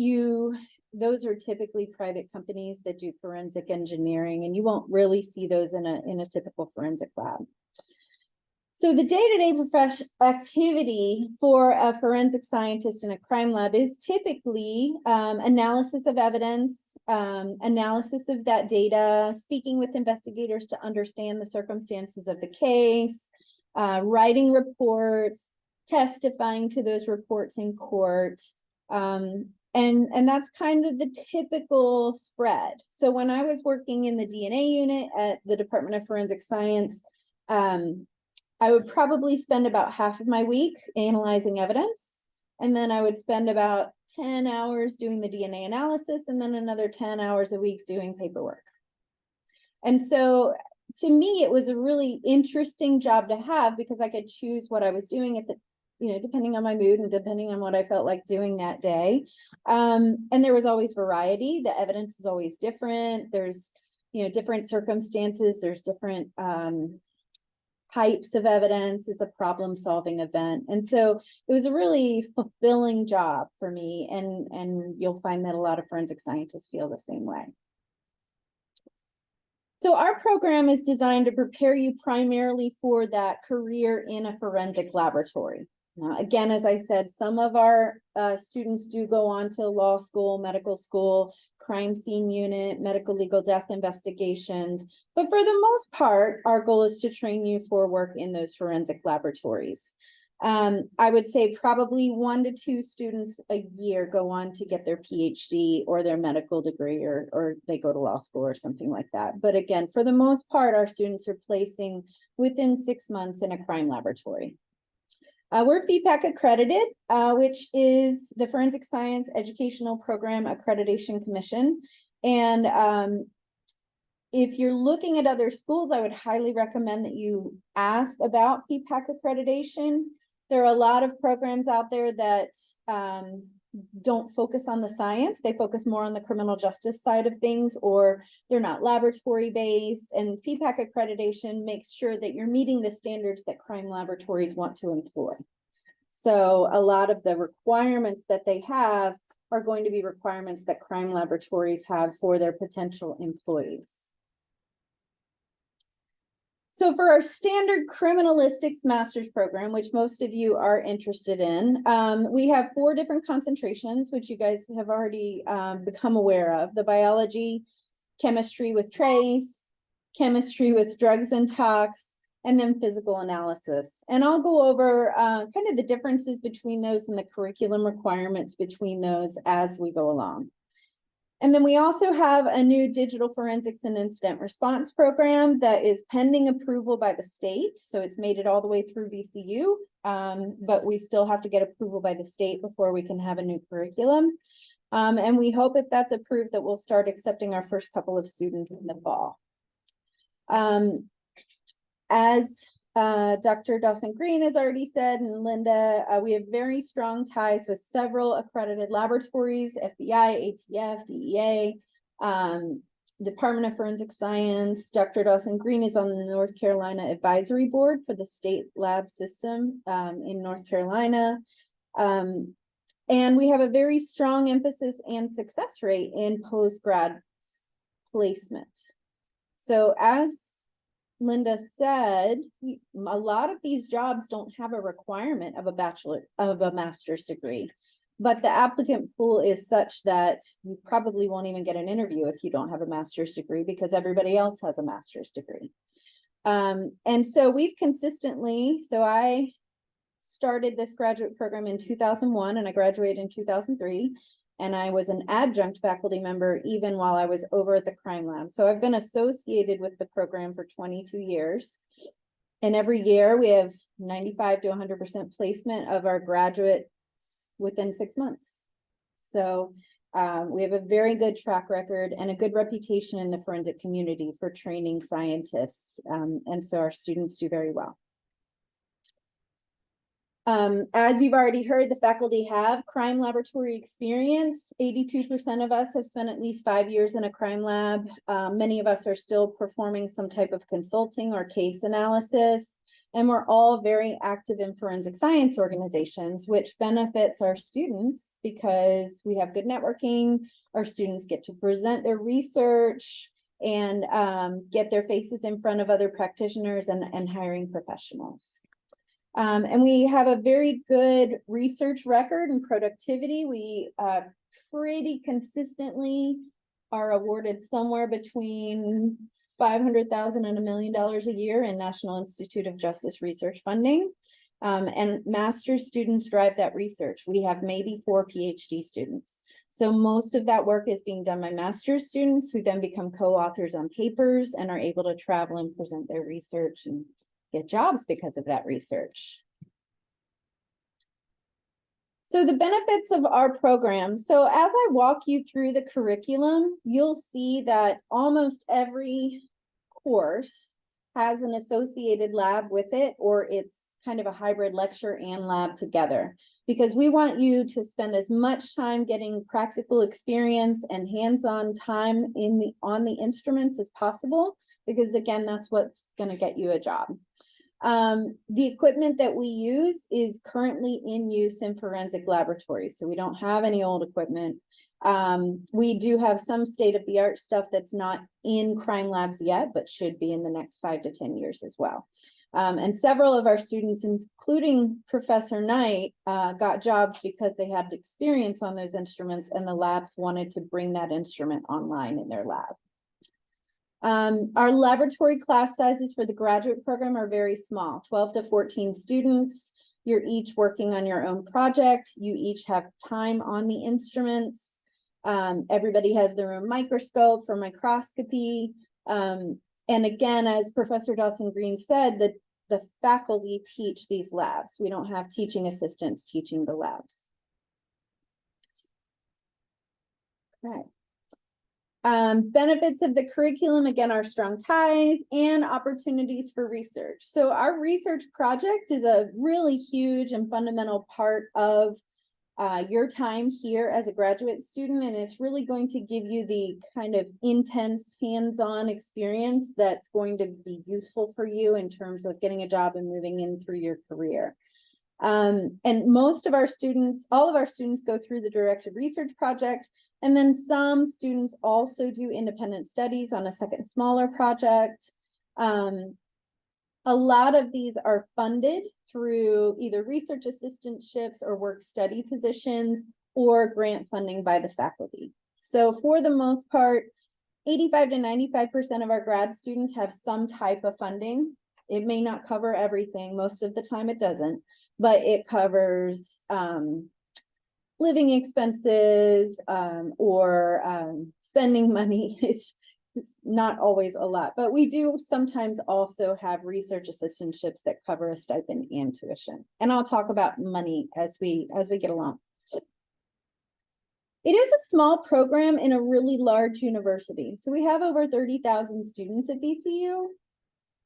those are typically private companies that do forensic engineering, and you won't really see those in a typical forensic lab. So the day-to-day activity for a forensic scientist in a crime lab is typically analysis of evidence, analysis of that data, speaking with investigators to understand the circumstances of the case, writing reports, testifying to those reports in court, and that's kind of the typical spread. So when I was working in the DNA unit at the Department of Forensic Science, I would probably spend about half of my week analyzing evidence, and then I would spend about 10 hours doing the DNA analysis, and then another 10 hours a week doing paperwork. And so to me, it was a really interesting job to have because I could choose what I was doing at the, depending on my mood and depending on what I felt like doing that day. And there was always variety. The evidence is always different. There's, different circumstances. There's different, types of evidence. It's a problem-solving event. And so it was a really fulfilling job for me. And you'll find that a lot of forensic scientists feel the same way. So our program is designed to prepare you primarily for that career in a forensic laboratory. Now, again, as I said, some of our students do go on to law school, medical school, crime scene unit, medical legal death investigations. But for the most part, our goal is to train you for work in those forensic laboratories. I would say probably 1 to 2 students a year go on to get their PhD or their medical degree, or they go to law school or something like that. But again, for the most part, our students are placing within 6 months in a crime laboratory. We're FEPAC accredited, which is the Forensic Science Educational Program Accreditation Commission. And if you're looking at other schools, I would highly recommend that you ask about FEPAC accreditation. There are a lot of programs out there that don't focus on the science. They focus more on the criminal justice side of things, or they're not laboratory based. And FEPAC accreditation makes sure that you're meeting the standards that crime laboratories want to employ. So a lot of the requirements that they have are going to be requirements that crime laboratories have for their potential employees. So for our standard criminalistics master's program, which most of you are interested in, we have 4 different concentrations, which you guys have already become aware of: the biology, chemistry with trace, chemistry with drugs and tox, and then physical analysis. And I'll go over kind of the differences between those and the curriculum requirements between those as we go along. And then we also have a new digital forensics and incident response program that is pending approval by the state. So it's made it all the way through VCU, but we still have to get approval by the state before we can have a new curriculum. And we hope if that's approved that we'll start accepting our first couple of students in the fall. As Dr. Dawson-Green has already said, and Linda, we have very strong ties with several accredited laboratories: FBI, ATF, DEA, Department of Forensic Science. Dr. Dawson-Green is on the North Carolina Advisory Board for the state lab system in North Carolina. And we have a very strong emphasis and success rate in post-grad placement. So as Linda said, a lot of these jobs don't have a requirement of a master's degree, but the applicant pool is such that you probably won't even get an interview if you don't have a master's degree, because everybody else has a master's degree. And so we've consistently, so I started this graduate program in 2001 and I graduated in 2003. And I was an adjunct faculty member even while I was over at the crime lab. So I've been associated with the program for 22 years. And every year we have 95 to 100% placement of our graduates within 6 months. So we have a very good track record and a good reputation in the forensic community for training scientists. And so our students do very well. As you've already heard, the faculty have crime laboratory experience. 82% of us have spent at least 5 years in a crime lab. Many of us are still performing some type of consulting or case analysis. And we're all very active in forensic science organizations, which benefits our students because we have good networking. Our students get to present their research and get their faces in front of other practitioners and hiring professionals. And we have a very good research record and productivity. We pretty consistently are awarded somewhere between $500,000 and $1 million a year in National Institute of Justice research funding. And master's students drive that research. We have maybe 4 PhD students. So most of that work is being done by master's students who then become co-authors on papers and are able to travel and present their research and get jobs because of that research. So the benefits of our program. So as I walk you through the curriculum, you'll see that almost every course has an associated lab with it, or it's kind of a hybrid lecture and lab together. Because we want you to spend as much time getting practical experience and hands-on time on the instruments as possible, because again, that's what's gonna get you a job. The equipment that we use is currently in use in forensic laboratories, so we don't have any old equipment. We do have some state-of-the-art stuff that's not in crime labs yet, but should be in the next 5 to 10 years as well. And several of our students, including Professor Knight, got jobs because they had experience on those instruments and the labs wanted to bring that instrument online in their lab. Our laboratory class sizes for the graduate program are very small, 12 to 14 students. You're each working on your own project. You each have time on the instruments. Everybody has their own microscope for microscopy. And again, as Professor Dawson Green said, the faculty teach these labs. We don't have teaching assistants teaching the labs. Right. Benefits of the curriculum, again, are strong ties and opportunities for research. So our research project is a really huge and fundamental part of your time here as a graduate student, and it's really going to give you the kind of intense hands-on experience that's going to be useful for you in terms of getting a job and moving in through your career. And most of our students, all of our students go through the directed research project, and then some students also do independent studies on a second smaller project. A lot of these are funded through either research assistantships or work study positions or grant funding by the faculty. So for the most part, 85 to 95% of our grad students have some type of funding. It may not cover everything. Most of the time it doesn't, but it covers living expenses or spending money. It's not always a lot, but we do sometimes also have research assistantships that cover a stipend and tuition. And I'll talk about money as we get along. It is a small program in a really large university. So we have over 30,000 students at VCU,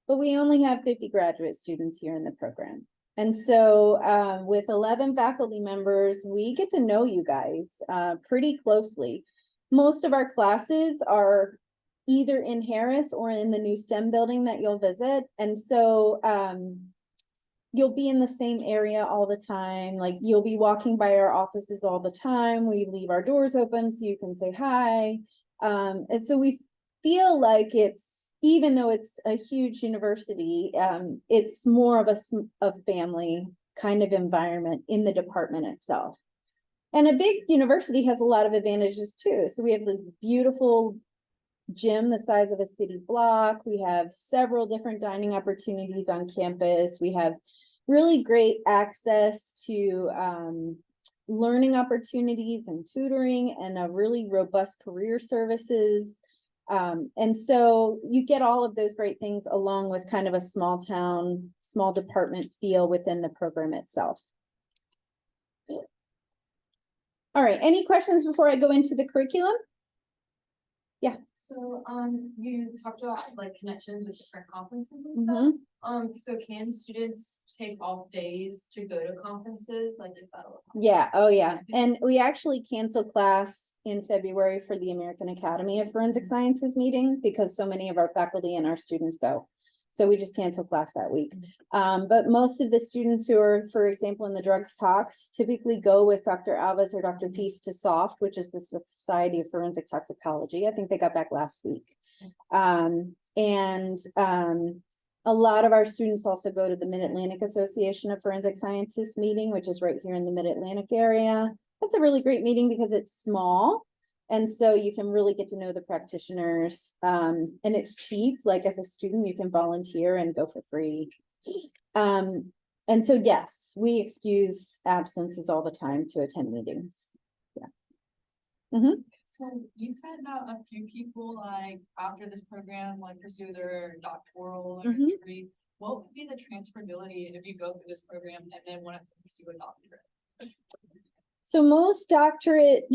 but we only have 50 graduate students here in the program. And so with 11 faculty members, we get to know you guys pretty closely. Most of our classes are either in Harris or in the new STEM building that you'll visit. And so you'll be in the same area all the time. Like you'll be walking by our offices all the time. We leave our doors open so you can say hi. And so we feel like it's, even though it's a huge university, it's more of a family kind of environment in the department itself. And a big university has a lot of advantages too. So we have this beautiful gym the size of a city block. We have several different dining opportunities on campus. We have really great access to learning opportunities and tutoring and a really robust career services. And so you get all of those great things along with kind of a small town, small department feel within the program itself. All right, any questions before I go into the curriculum? Yeah.
So, you talked about like connections with different conferences and stuff. So can students take off days to go to conferences? Like, is that allowed?
Yeah, oh yeah. And we actually canceled class in February for the American Academy of Forensic Sciences meeting because so many of our faculty and our students go. So we just canceled class that week. But most of the students who are, for example, in the drugs talks typically go with Dr. Alves or Dr. Peace to SOFT, which is the Society of Forensic Toxicology. I think they got back last week. A lot of our students also go to the Mid-Atlantic Association of Forensic Scientists meeting, which is right here in the Mid-Atlantic area. That's a really great meeting because it's small. And so you can really get to know the practitioners, and it's cheap. Like as a student, you can volunteer and go for free. And so, yes, we excuse absences all the time to attend meetings. Yeah.
So you said that a few people like after this program, like pursue their doctoral or degree. What would be the transferability if you go through this program and then want to pursue a doctorate?
So most doctorate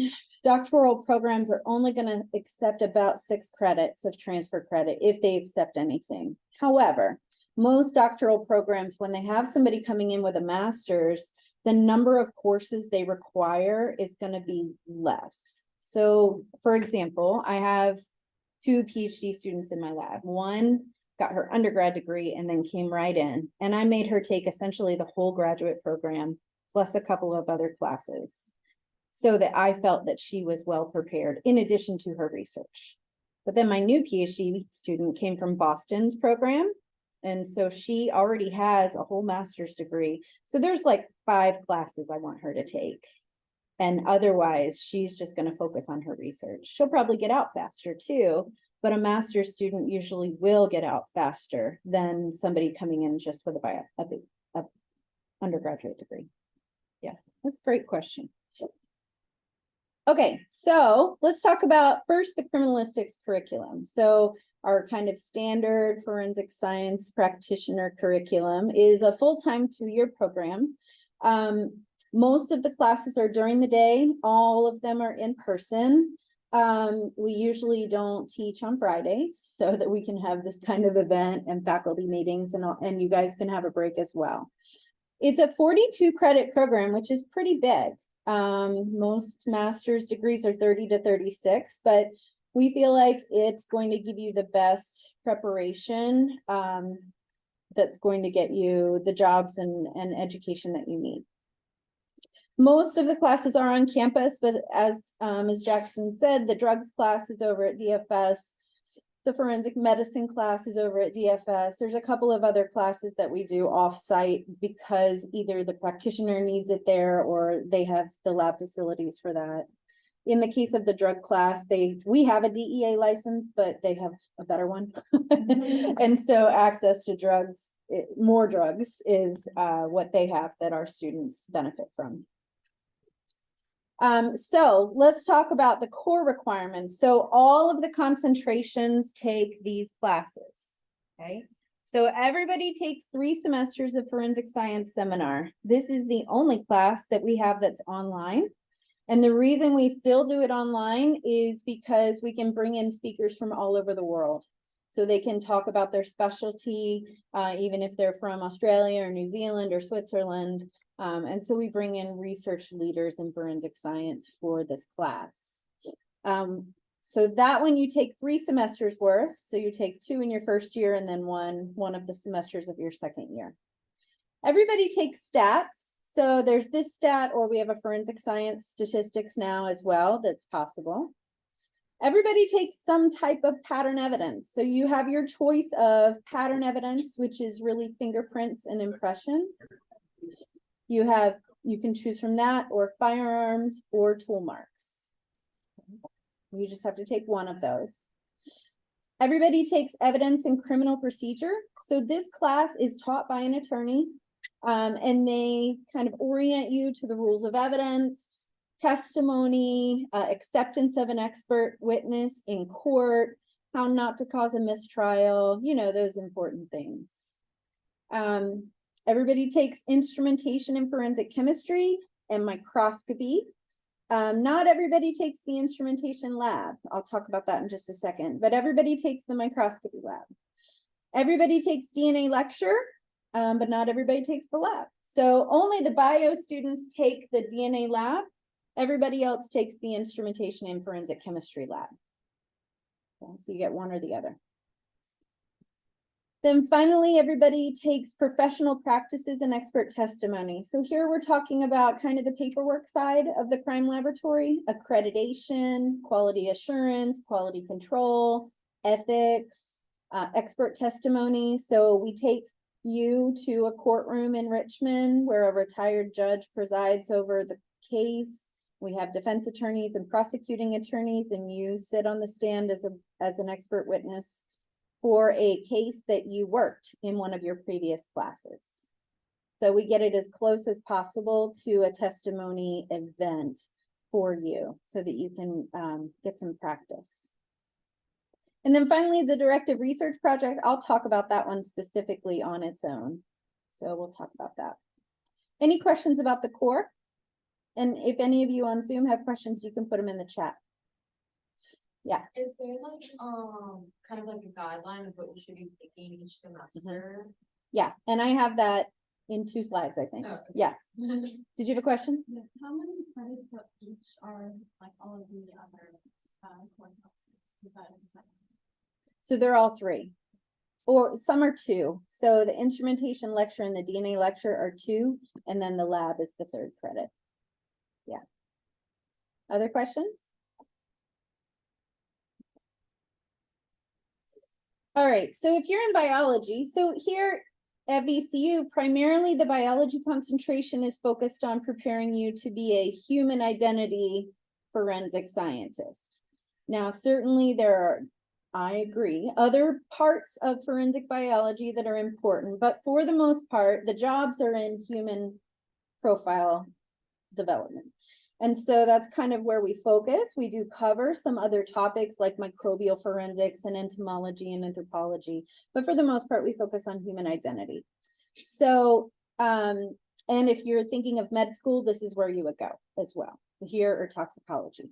doctoral programs are only gonna accept about 6 credits of transfer credit if they accept anything. However, most doctoral programs, when they have somebody coming in with a master's, the number of courses they require is gonna be less. So, for example, I have 2 PhD students in my lab. One got her undergrad degree and then came right in, and I made her take essentially the whole graduate program, plus a couple of other classes, so that I felt that she was well prepared in addition to her research. But then my new PhD student came from Boston's program, and so she already has a whole master's degree. So there's like 5 classes I want her to take. And otherwise, she's just going to focus on her research. She'll probably get out faster too, but a master's student usually will get out faster than somebody coming in just with a undergraduate degree. Yeah, that's a great question. Okay, so let's talk about first the criminalistics curriculum. So our kind of standard forensic science practitioner curriculum is a full-time 2-year program. Most of the classes are during the day. All of them are in person. We usually don't teach on Fridays so that we can have this kind of event and faculty meetings and you guys can have a break as well. It's a 42 credit program, which is pretty big. Most master's degrees are 30 to 36, but we feel like it's going to give you the best preparation that's going to get you the jobs and education that you need. Most of the classes are on campus, but as Ms. Jackson said, the drugs class is over at DFS. The forensic medicine class is over at DFS. There's a couple of other classes that we do off-site because either the practitioner needs it there or they have the lab facilities for that. In the case of the drug class, we have a DEA license, but they have a better one. And so access to drugs, more drugs is what they have that our students benefit from. So let's talk about the core requirements. So all of the concentrations take these classes, okay? So everybody takes 3 semesters of forensic science seminar. This is the only class that we have that's online. And the reason we still do it online is because we can bring in speakers from all over the world. So they can talk about their specialty, even if they're from Australia or New Zealand or Switzerland. And so we bring in research leaders in forensic science for this class. So that one you take 3 semesters worth. So you take 2 in your first year and then one of the semesters of your second year. Everybody takes stats. So there's this stat, or we have a forensic science statistics now as well that's possible. Everybody takes some type of pattern evidence. So you have your choice of pattern evidence, which is really fingerprints and impressions. You can choose from that, or firearms or tool marks. You just have to take one of those. Everybody takes evidence and criminal procedure. So this class is taught by an attorney, and they kind of orient you to the rules of evidence, testimony, acceptance of an expert witness in court, how not to cause a mistrial, those important things. Everybody takes instrumentation in forensic chemistry and microscopy. Not everybody takes the instrumentation lab. I'll talk about that in just a second, but everybody takes the microscopy lab. Everybody takes DNA lecture, but not everybody takes the lab. So only the bio students take the DNA lab. Everybody else takes the instrumentation and forensic chemistry lab. Okay, so you get one or the other. Then finally, everybody takes professional practices and expert testimony. So here we're talking about kind of the paperwork side of the crime laboratory, accreditation, quality assurance, quality control, ethics, expert testimony. So we take you to a courtroom in Richmond where a retired judge presides over the case. We have defense attorneys and prosecuting attorneys, and you sit on the stand as an expert witness for a case that you worked in one of your previous classes. So we get it as close as possible to a testimony event for you so that you can get some practice. And then finally, the directive research project, I'll talk about that one specifically on its own. So we'll talk about that. Any questions about the core? And if any of you on Zoom have questions, you can put them in the chat. Yeah.
Is there like, kind of like a guideline of what we should be taking each semester?
Yeah, and I have that in 2 slides, I think.
Oh.
Yes. Did you have a question?
Yeah, how many credits of each are like all of the other core classes besides the second?
So they're all 3. Or some are 2. So the instrumentation lecture and the DNA lecture are 2, and then the lab is the 3rd credit. Yeah. Other questions? All right, so if you're in biology, so here at VCU, primarily the biology concentration is focused on preparing you to be a human identity forensic scientist. Now, certainly there are, I agree, other parts of forensic biology that are important, but for the most part, the jobs are in human profile development. And so that's kind of where we focus. We do cover some other topics like microbial forensics and entomology and anthropology, but for the most part, we focus on human identity. So, and if you're thinking of med school, this is where you would go as well, here or toxicology.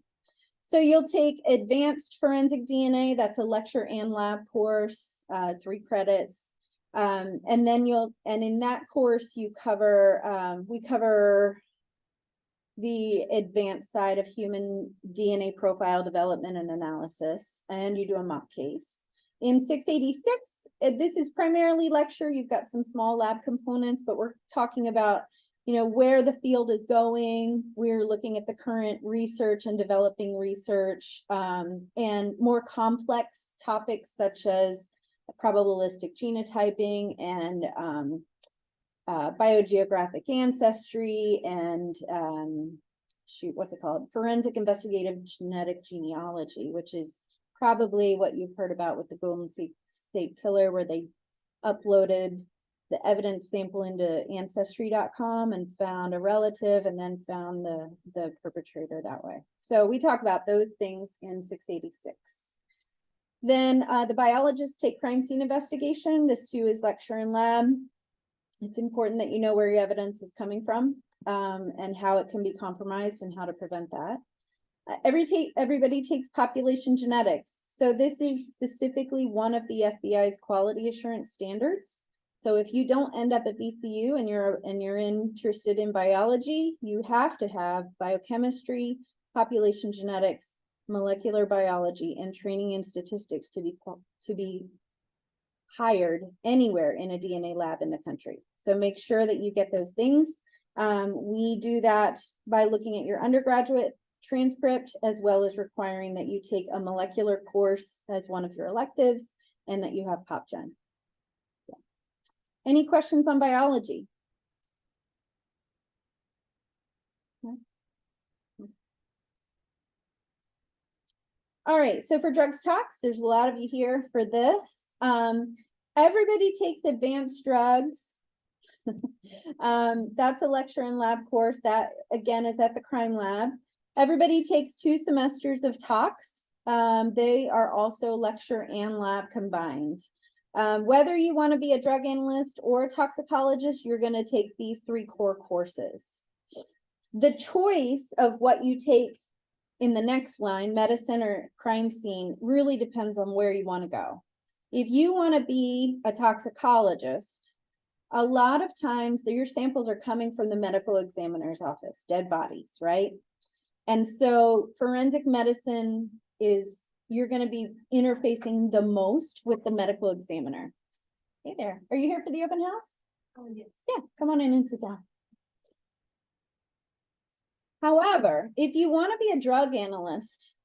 So you'll take advanced forensic DNA, that's a lecture and lab course, 3 credits. And then in that course, you cover, we cover the advanced side of human DNA profile development and analysis, and you do a mock case. In 686, this is primarily lecture. You've got some small lab components, but we're talking about, you know, where the field is going. We're looking at the current research and developing research, and more complex topics such as probabilistic genotyping and biogeographic ancestry and what's it called? Forensic investigative genetic genealogy, which is probably what you've heard about with the Golden State Killer, where they uploaded the evidence sample into ancestry.com and found a relative and then found the perpetrator that way. So we talk about those things in 686. Then the biologists take crime scene investigation. This too is lecture and lab. It's important that you know where your evidence is coming from, and how it can be compromised and how to prevent that. Everybody takes population genetics. So this is specifically one of the FBI's quality assurance standards. So if you don't end up at VCU and you're interested in biology, you have to have biochemistry, population genetics, molecular biology, and training in statistics to be hired anywhere in a DNA lab in the country. So make sure that you get those things. We do that by looking at your undergraduate transcript, as well as requiring that you take a molecular course as one of your electives and that you have PopGen. Yeah. Any questions on biology? No? All right, so for drugs talks, there's a lot of you here for this. Everybody takes advanced drugs. That's a lecture and lab course that again is at the crime lab. Everybody takes 2 semesters of talks. They are also lecture and lab combined. Whether you want to be a drug analyst or a toxicologist, you're going to take these 3 core courses. The choice of what you take in the next line, medicine or crime scene, really depends on where you want to go. If you want to be a toxicologist, a lot of times your samples are coming from the medical examiner's office, dead bodies, right? And so forensic medicine is, you're going to be interfacing the most with the medical examiner. Hey there, are you here for the open house?
Oh, yes.
Yeah, come on in and sit down. However, if you want to be a drug analyst,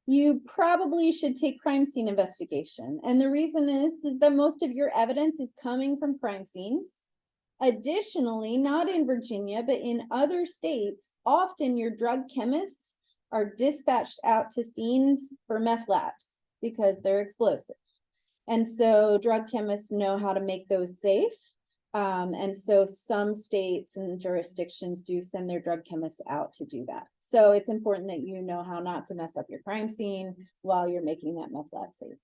you probably should take crime scene investigation. And the reason is that most of your evidence is coming from crime scenes. Additionally, not in Virginia, but in other states, often your drug chemists are dispatched out to scenes for meth labs because they're explosive. And so drug chemists know how to make those safe. And so some states and jurisdictions do send their drug chemists out to do that. So it's important that you know how not to mess up your crime scene while you're making that meth lab safe.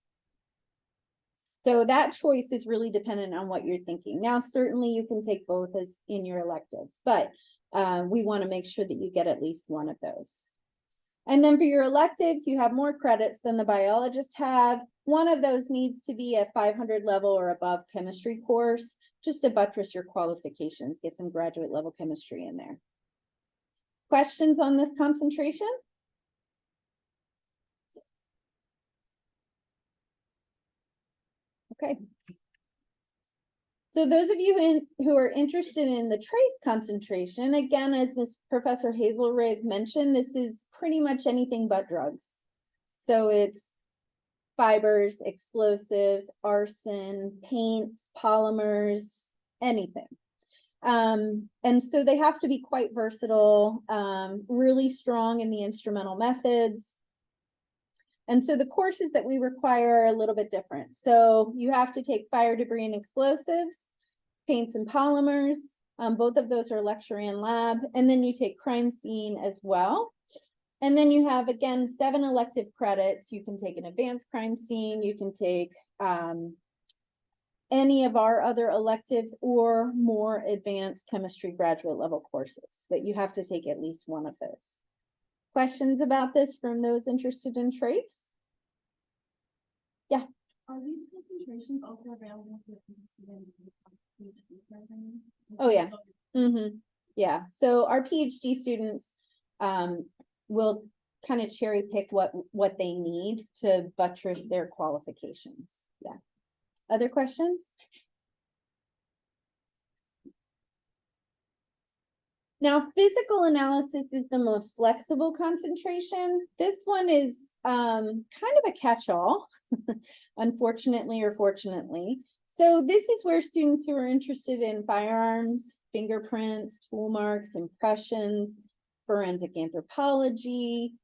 So that choice is really dependent on what you're thinking. Now, certainly you can take both as in your electives, but we want to make sure that you get at least one of those. And then for your electives, you have more credits than the biologists have. One of those needs to be a 500 level or above chemistry course, just to buttress your qualifications, get some graduate level chemistry in there. Questions on this concentration? Okay. So those of you who are interested in the trace concentration, again, as Professor Hazelrig mentioned, this is pretty much anything but drugs. So it's fibers, explosives, arson, paints, polymers, anything. And so they have to be quite versatile, really strong in the instrumental methods. And so the courses that we require are a little bit different. So you have to take fire, debris, and explosives, paints and polymers. Both of those are lecture and lab. And then you take crime scene as well. And then you have, again, 7 elective credits. You can take an advanced crime scene. You can take any of our other electives or more advanced chemistry graduate level courses. But you have to take at least one of those. Questions about this from those interested in trace? Yeah.
Are these concentrations also available for PhD programs?
Oh, yeah. Yeah. So our PhD students will kind of cherry pick what they need to buttress their qualifications. Yeah. Other questions? Now, physical analysis is the most flexible concentration. This one is kind of a catch-all, unfortunately or fortunately. So this is where students who are interested in firearms, fingerprints, tool marks, impressions, forensic anthropology,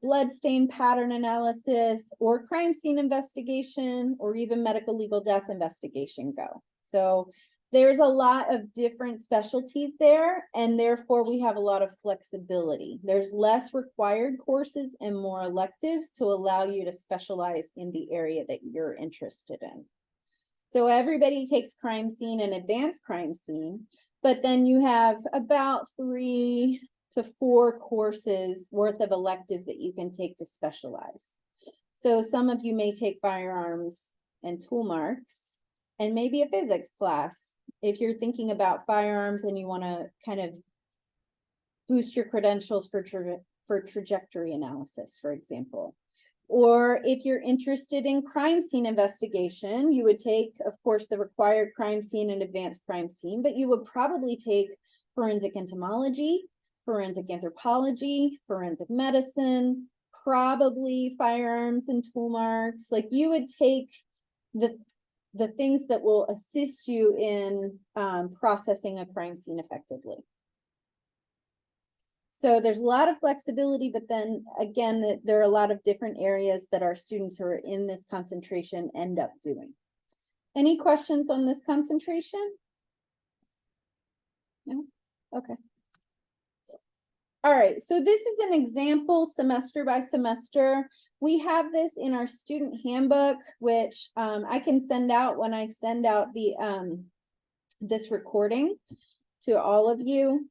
blood stain pattern analysis, or crime scene investigation, or even medical legal death investigation go. So there's a lot of different specialties there, and therefore we have a lot of flexibility. There's less required courses and more electives to allow you to specialize in the area that you're interested in. So everybody takes crime scene and advanced crime scene, but then you have about 3 to 4 courses worth of electives that you can take to specialize. So some of you may take firearms and tool marks, and maybe a physics class. If you're thinking about firearms and you want to kind of boost your credentials for trajectory analysis, for example. Or if you're interested in crime scene investigation, you would take, of course, the required crime scene and advanced crime scene, but you would probably take forensic entomology, forensic anthropology, forensic medicine, probably firearms and tool marks. Like you would take the things that will assist you in processing a crime scene effectively. So there's a lot of flexibility, but then again, there are a lot of different areas that our students who are in this concentration end up doing. Any questions on this concentration? No? Okay. All right, so this is an example semester by semester. We have this in our student handbook, which I can send out when I send out the this recording to all of you.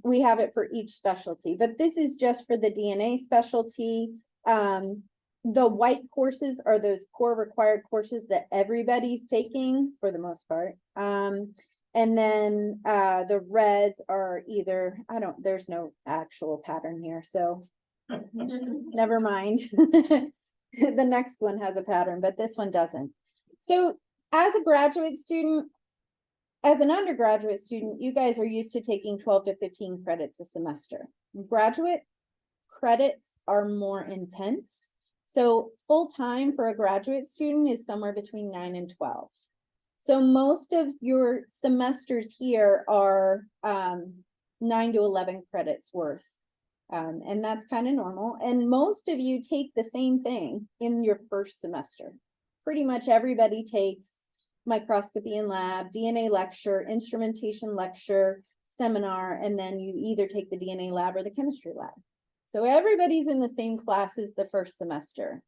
We have it for each specialty, but this is just for the DNA specialty. The white courses are those core required courses that everybody's taking for the most part. And then the reds are either, there's no actual pattern here, so never mind. The next one has a pattern, but this one doesn't. So as a graduate student, as an undergraduate student, you guys are used to taking 12 to 15 credits a semester. Graduate credits are more intense. So full-time for a graduate student is somewhere between 9 and 12. So most of your semesters here are 9 to 11 credits worth. And that's kind of normal. And most of you take the same thing in your first semester. Pretty much everybody takes microscopy and lab, DNA lecture, instrumentation lecture, seminar, and then you either take the DNA lab or the chemistry lab. So everybody's in the same classes the first semester.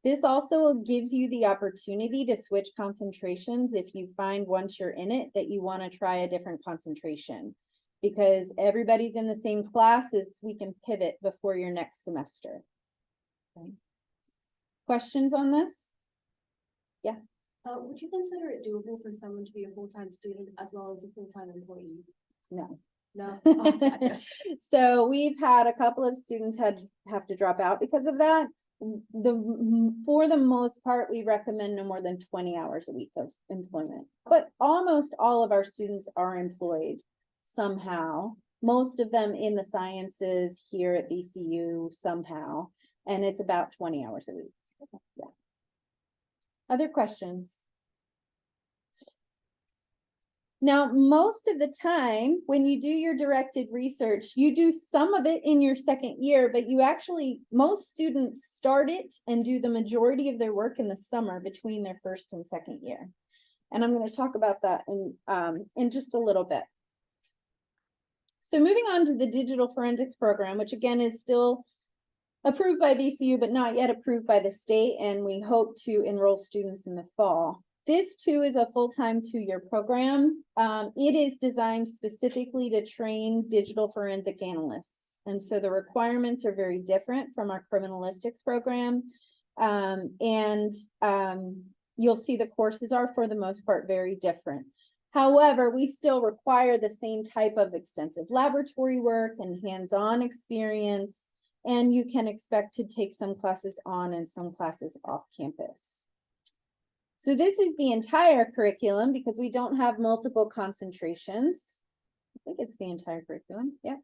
This also gives you the opportunity to switch concentrations if you find once you're in it that you want to try a different concentration. Because everybody's in the same classes, we can pivot before your next semester. Okay. Questions on this?
Would you consider it doable for someone to be a full-time student as well as a full-time employee?
No.
No. Oh, gotcha.
So we've had a couple of students have to drop out because of that. For the most part, we recommend no more than 20 hours a week of employment. But almost all of our students are employed somehow. Most of them in the sciences here at VCU somehow, and it's about 20 hours a week. Yeah. Other questions? Now, most of the time, when you do your directed research, you do some of it in your second year, but you actually, most students start it and do the majority of their work in the summer between their first and second year. And I'm going to talk about that in just a little bit. So moving on to the digital forensics program, which again is still approved by VCU, but not yet approved by the state, and we hope to enroll students in the fall. This too is a full-time 2-year program. It is designed specifically to train digital forensic analysts. And so the requirements are very different from our criminalistics program. You'll see the courses are for the most part very different. However, we still require the same type of extensive laboratory work and hands-on experience, and you can expect to take some classes on and some classes off campus. So this is the entire curriculum because we don't have multiple concentrations. I think it's the entire curriculum, yeah.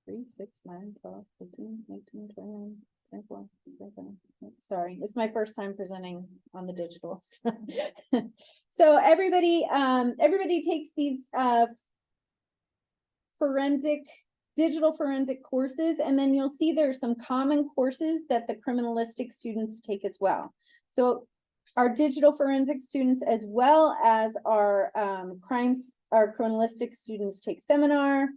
3, 6, 9, 12, 15, 18, 21, 24, 27. Sorry, it's my first time presenting on the digitals. So everybody takes these digital forensic courses, and then you'll see there are some common courses that the criminalistic students take as well. So our digital forensic students, as well as our criminalistic students, take seminar.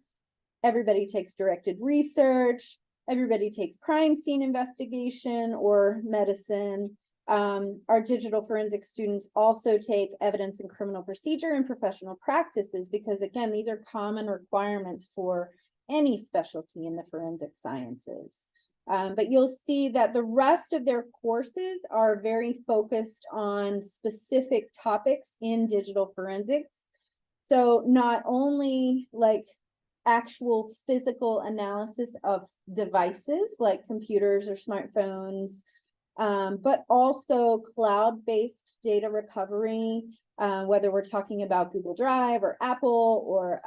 Everybody takes directed research. Everybody takes crime scene investigation or medicine. Our digital forensic students also take evidence and criminal procedure and professional practices, because again, these are common requirements for any specialty in the forensic sciences. But you'll see that the rest of their courses are very focused on specific topics in digital forensics. So not only like actual physical analysis of devices like computers or smartphones, but also cloud-based data recovery, whether we're talking about Google Drive or Apple or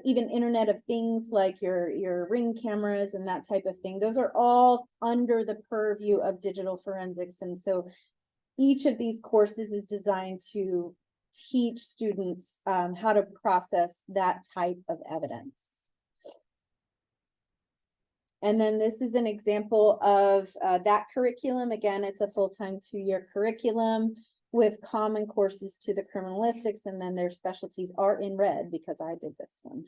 even Internet of Things like your Ring cameras and that type of thing. Those are all under the purview of digital forensics. And so each of these courses is designed to teach students how to process that type of evidence. And then this is an example of that curriculum. Again, it's a full-time 2-year curriculum with common courses to the criminalistics, and then their specialties are in red because I did this one.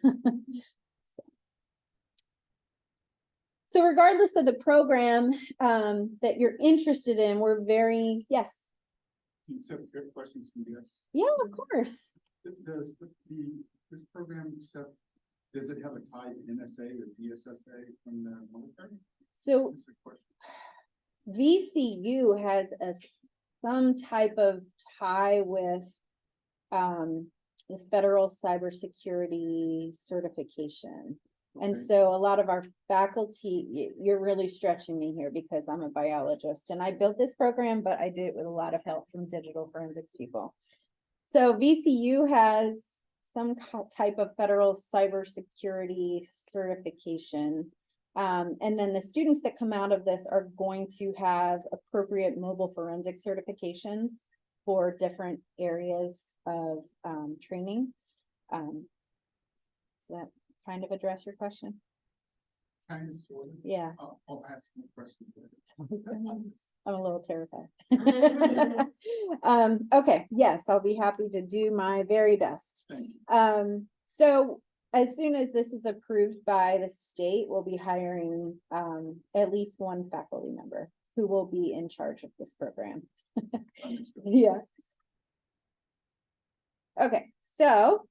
So regardless of the program that you're interested in, we're very, yes.
Can you accept questions from us?
Yeah, of course.
Does this program accept, does it have a tie to NSA or DSSA from the military?
So VCU has some type of tie with the federal cybersecurity certification. And so a lot of our faculty, you're really stretching me here because I'm a biologist and I built this program, but I did it with a lot of help from digital forensics people. So VCU has some type of federal cybersecurity certification. And then the students that come out of this are going to have appropriate mobile forensic certifications for different areas of training. Does that kind of address your question?
Kind of, sort of.
Yeah.
I'll ask you questions later.
I'm a little terrified. Okay, yes, I'll be happy to do my very best. So as soon as this is approved by the state, we'll be hiring at least one faculty member who will be in charge of this program. Yeah. Okay, So,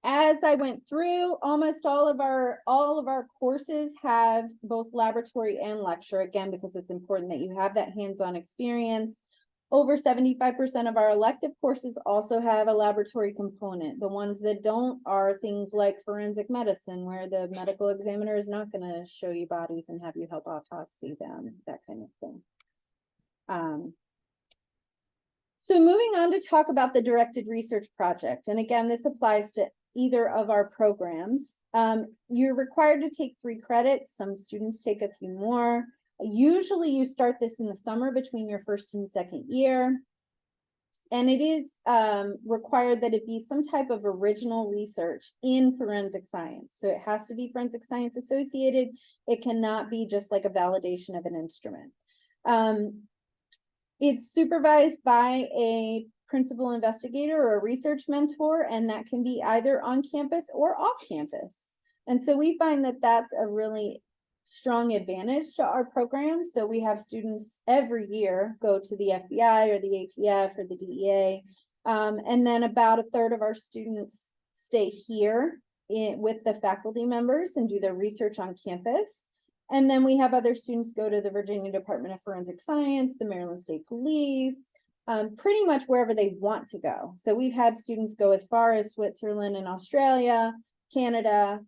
as I went through, almost all of our courses have both laboratory and lecture, again, because it's important that you have that hands-on experience. Over 75% of our elective courses also have a laboratory component. The ones that don't are things like forensic medicine, where the medical examiner is not gonna show you bodies and have you help autopsy them, that kind of thing. So moving on to talk about the directed research project. And again, this applies to either of our programs. You're required to take 3 credits. Some students take a few more. Usually you start this in the summer between your first and second year. And it is required that it be some type of original research in forensic science. So it has to be forensic science associated. It cannot be just like a validation of an instrument. It's supervised by a principal investigator or a research mentor, and that can be either on campus or off campus. And so we find that that's a really strong advantage to our program. So we have students every year go to the FBI or the ATF or the DEA. And then about a third of our students stay here with the faculty members and do their research on campus. And then we have other students go to the Virginia Department of Forensic Science, the Maryland State Police, pretty much wherever they want to go. So we've had students go as far as Switzerland and Australia, Canada,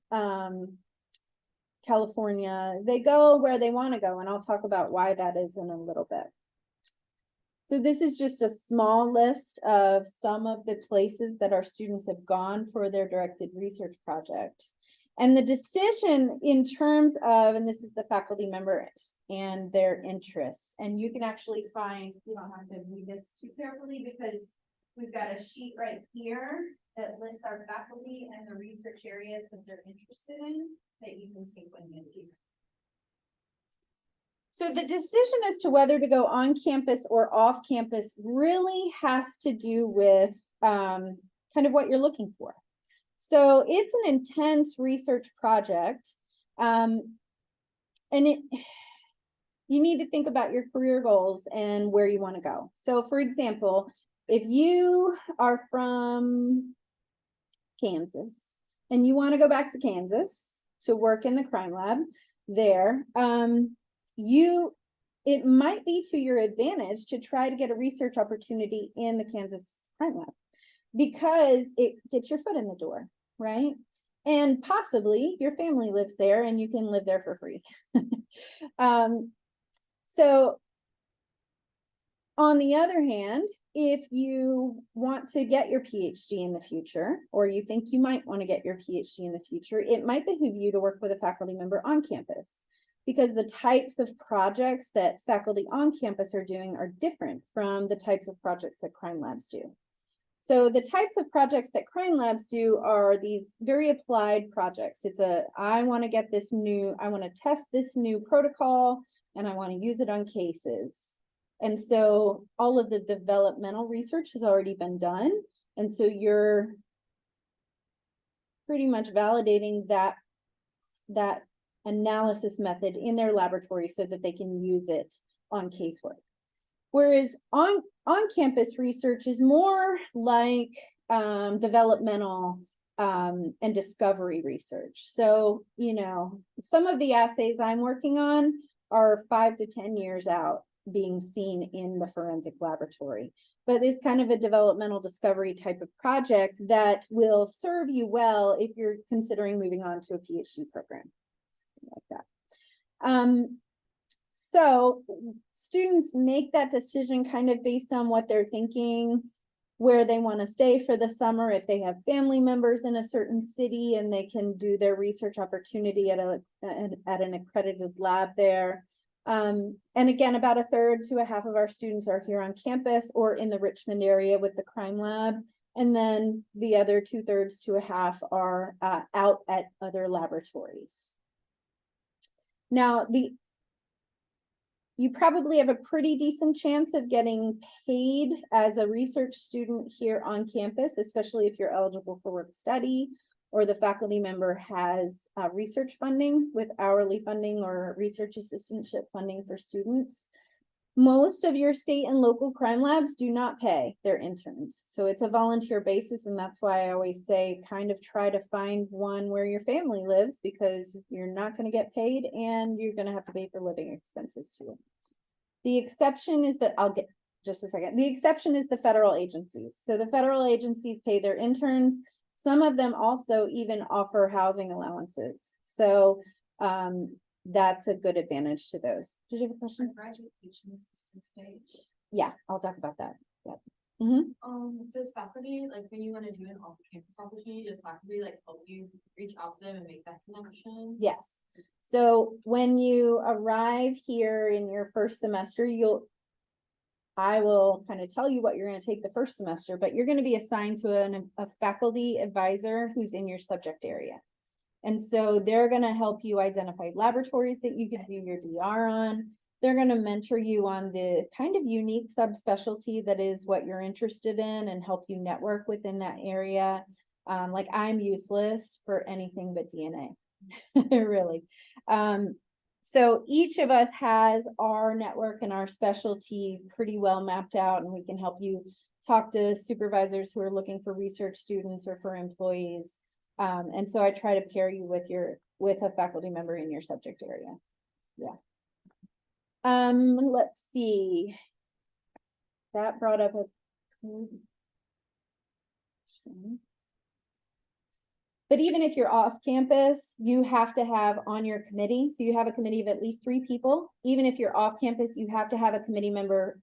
California. They go where they want to go, and I'll talk about why that is in a little bit. So this is just a small list of some of the places that our students have gone for their directed research project. And the decision in terms of, and this is the faculty members and their interests, and you can actually find, you don't have to read this too carefully because we've got a sheet right here that lists our faculty and the research areas that they're interested in that you can take when you leave. So the decision as to whether to go on campus or off campus really has to do with kind of what you're looking for. So it's an intense research project. And you need to think about your career goals and where you want to go. So for example, if you are from Kansas and you want to go back to Kansas to work in the crime lab there, it might be to your advantage to try to get a research opportunity in the Kansas crime lab because it gets your foot in the door, right? And possibly your family lives there and you can live there for free. So on the other hand, if you want to get your PhD in the future, or you think you might want to get your PhD in the future, it might behoove you to work with a faculty member on campus because the types of projects that faculty on campus are doing are different from the types of projects that crime labs do. So the types of projects that crime labs do are these very applied projects. I want to test this new protocol and I want to use it on cases. And so all of the developmental research has already been done. And so you're pretty much validating that analysis method in their laboratory so that they can use it on casework. Whereas on-campus research is more like developmental and discovery research. So, some of the assays I'm working on are 5 to 10 years out being seen in the forensic laboratory. But it's kind of a developmental discovery type of project that will serve you well if you're considering moving on to a PhD program, like that. So students make that decision kind of based on what they're thinking, where they want to stay for the summer, if they have family members in a certain city and they can do their research opportunity at an accredited lab there. And again, about a third to a half of our students are here on campus or in the Richmond area with the crime lab. And then the other 2/3 to a half are out at other laboratories. Now, you probably have a pretty decent chance of getting paid as a research student here on campus, especially if you're eligible for work study or the faculty member has research funding with hourly funding or research assistantship funding for students. Most of your state and local crime labs do not pay their interns. So it's a volunteer basis, and that's why I always say kind of try to find one where your family lives, because you're not gonna get paid and you're gonna have to pay for living expenses too. The exception is that, I'll get just a second. The exception is the federal agencies. So the federal agencies pay their interns. Some of them also even offer housing allowances. So that's a good advantage to those. Did you have a question?
Graduate teaching assistants pay.
Yeah, I'll talk about that. Yep.
Does faculty, like when you want to do an off-campus opportunity, does faculty like help you reach out to them and make that connection?
Yes. So when you arrive here in your first semester, I will kind of tell you what you're going to take the first semester, but you're going to be assigned to a faculty advisor who's in your subject area. And so they're going to help you identify laboratories that you can do your DR on. They're going to mentor you on the kind of unique subspecialty that is what you're interested in and help you network within that area. Like I'm useless for anything but DNA, really. So each of us has our network and our specialty pretty well mapped out, and we can help you talk to supervisors who are looking for research students or for employees. And so I try to pair you with a faculty member in your subject area. Yeah. Let's see. That brought up a. But even if you're off campus, you have to have on your committee. So you have a committee of at least 3 people. Even if you're off campus, you have to have a committee member.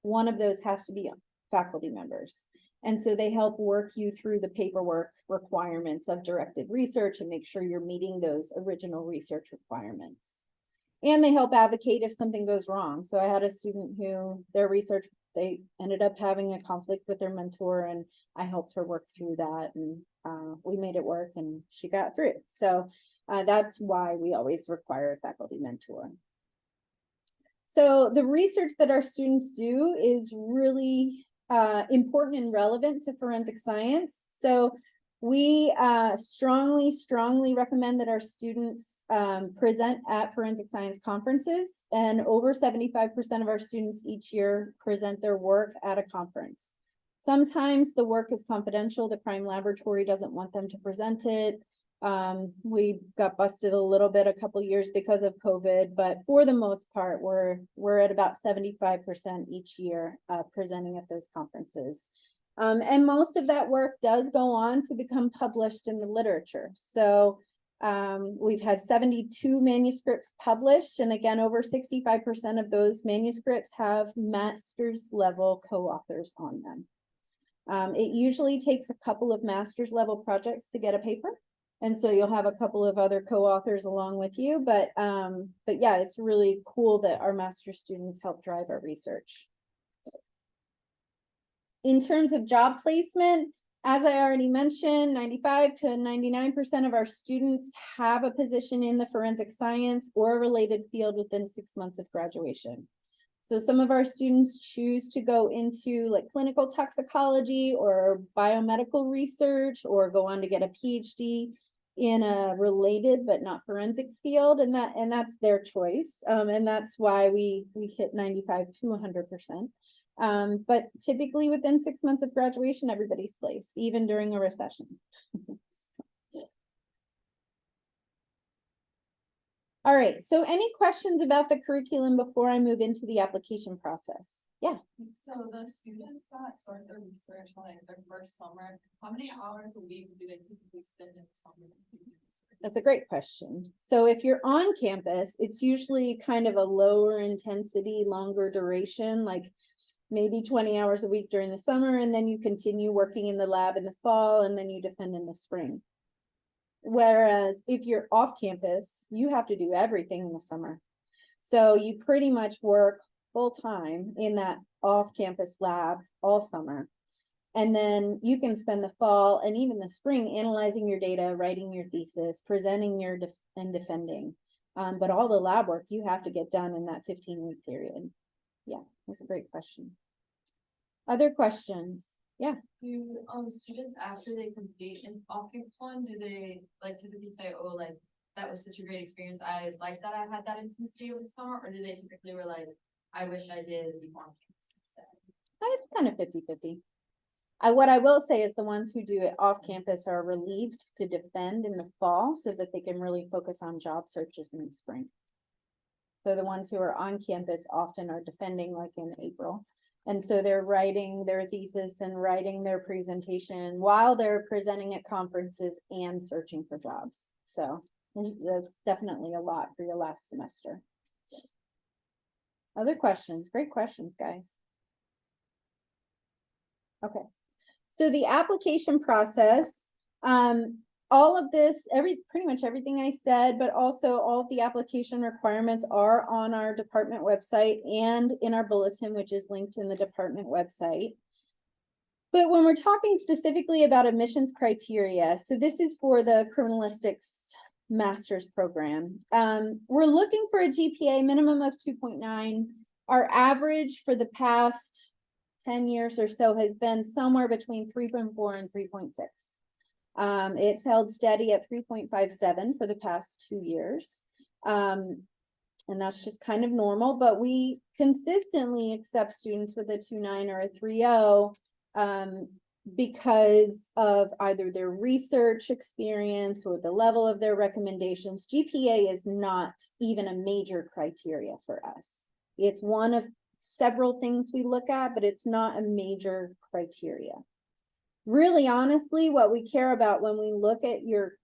One of those has to be faculty members. And so they help work you through the paperwork requirements of directed research and make sure you're meeting those original research requirements. And they help advocate if something goes wrong. So I had a student who their research, they ended up having a conflict with their mentor, and I helped her work through that, and we made it work and she got through. So that's why we always require a faculty mentor. So the research that our students do is really important and relevant to forensic science. So we strongly recommend that our students present at forensic science conferences, and over 75% of our students each year present their work at a conference. Sometimes the work is confidential. The crime laboratory doesn't want them to present it. We got busted a little bit a couple years because of COVID, but for the most part, we're at about 75% each year presenting at those conferences. And most of that work does go on to become published in the literature. So we've had 72 manuscripts published, and again, over 65% of those manuscripts have master's level co-authors on them. It usually takes a couple of master's level projects to get a paper. And so you'll have a couple of other co-authors along with you, but yeah, it's really cool that our master's students help drive our research. In terms of job placement, as I already mentioned, 95 to 99% of our students have a position in the forensic science or a related field within 6 months of graduation. So some of our students choose to go into like clinical toxicology or biomedical research, or go on to get a PhD in a related but not forensic field, and that's their choice. And that's why we hit 95 to 100%. But typically within 6 months of graduation, everybody's placed, even during a recession. All right, so any questions about the curriculum before I move into the application process? Yeah.
So the students that start their research like their first summer, how many hours a week do they typically spend in the summer?
That's a great question. So if you're on campus, it's usually kind of a lower intensity, longer duration, like maybe 20 hours a week during the summer, and then you continue working in the lab in the fall, and then you defend in the spring. Whereas if you're off campus, you have to do everything in the summer. So you pretty much work full time in that off-campus lab all summer. And then you can spend the fall and even the spring analyzing your data, writing your thesis, presenting and defending. But all the lab work you have to get done in that 15-week period. Yeah, that's a great question. Other questions? Yeah.
Do students, after they complete an off-campus one, do they like typically say, oh, like that was such a great experience, I like that I had that intensity over the summer, or do they typically were like,
I wish I did the on campus instead.
It's kind of 50-50. What I will say is the ones who do it off campus are relieved to defend in the fall so that they can really focus on job searches in the spring. So the ones who are on campus often are defending like in April. And so they're writing their thesis and writing their presentation while they're presenting at conferences and searching for jobs. So that's definitely a lot for your last semester. Other questions? Great questions, guys. Okay. So the application process, all of this, pretty much everything I said, but also all of the application requirements are on our department website and in our bulletin, which is linked in the department website. But when we're talking specifically about admissions criteria, so this is for the criminalistics master's program. We're looking for a GPA minimum of 2.9. Our average for the past 10 years or so has been somewhere between 3.4 and 3.6. It's held steady at 3.57 for the past 2 years. And that's just kind of normal, but we consistently accept students with a 2.9 or a 3.0 because of either their research experience or the level of their recommendations. GPA is not even a major criteria for us. It's one of several things we look at, but it's not a major criteria. Really, honestly, what we care about when we look at your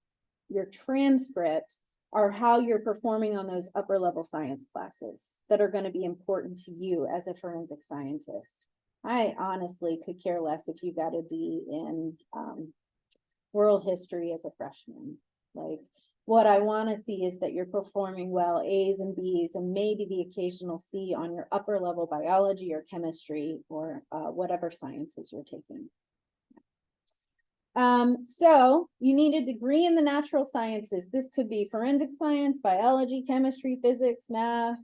transcript are how you're performing on those upper level science classes that are going to be important to you as a forensic scientist. I honestly could care less if you got a D in world history as a freshman. Like, what I want to see is that you're performing well, A's and B's, and maybe the occasional C on your upper level biology or chemistry or whatever sciences you're taking. So you need a degree in the natural sciences. This could be forensic science, biology, chemistry, physics, math.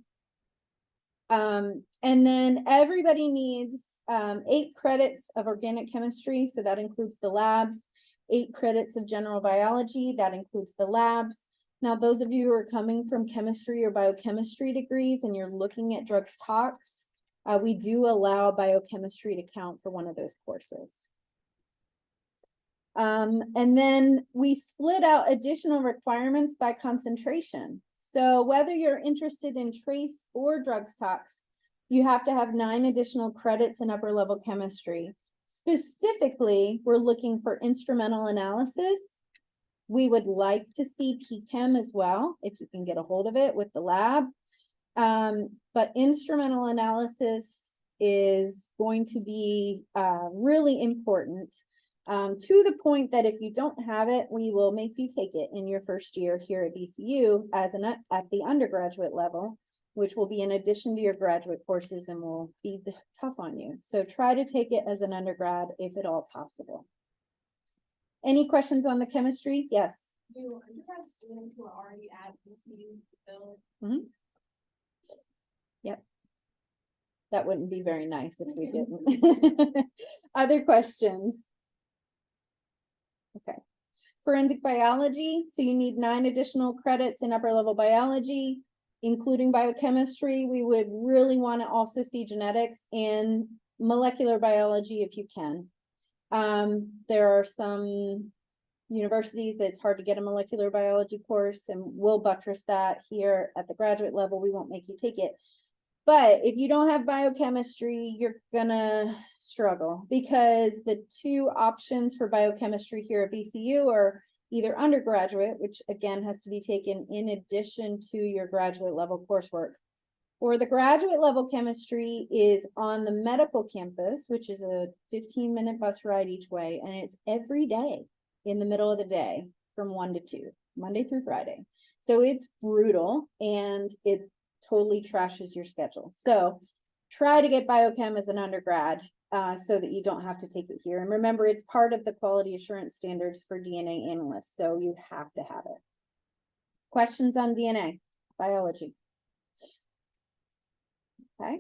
And then everybody needs 8 credits of organic chemistry. So that includes the labs, 8 credits of general biology. That includes the labs. Now, those of you who are coming from chemistry or biochemistry degrees and you're looking at drugs tox, we do allow biochemistry to count for one of those courses. And then we split out additional requirements by concentration. So whether you're interested in trace or drugs tox, you have to have 9 additional credits in upper level chemistry. Specifically, we're looking for instrumental analysis. We would like to see PChem as well, if you can get a hold of it with the lab. But instrumental analysis is going to be really important. To the point that if you don't have it, we will make you take it in your first year here at VCU at the undergraduate level, which will be in addition to your graduate courses and will be tough on you. So try to take it as an undergrad if at all possible. Any questions on the chemistry? Yes.
Do undergrad students who are already at VCU fill?
Yep. That wouldn't be very nice if we didn't. Other questions? Okay. Forensic biology. So you need 9 additional credits in upper level biology, including biochemistry. We would really want to also see genetics and molecular biology if you can. There are some universities that it's hard to get a molecular biology course, and we'll buttress that here at the graduate level. We won't make you take it. But if you don't have biochemistry, you're gonna struggle because the 2 options for biochemistry here at VCU are either undergraduate, which again has to be taken in addition to your graduate level coursework, or the graduate level chemistry is on the medical campus, which is a 15-minute bus ride each way, and it's every day in the middle of the day from 1 to 2, Monday through Friday. So it's brutal and it totally trashes your schedule. So try to get biochem as an undergrad so that you don't have to take it here. And remember, it's part of the quality assurance standards for DNA analysts, so you have to have it. Questions on DNA, biology? Okay.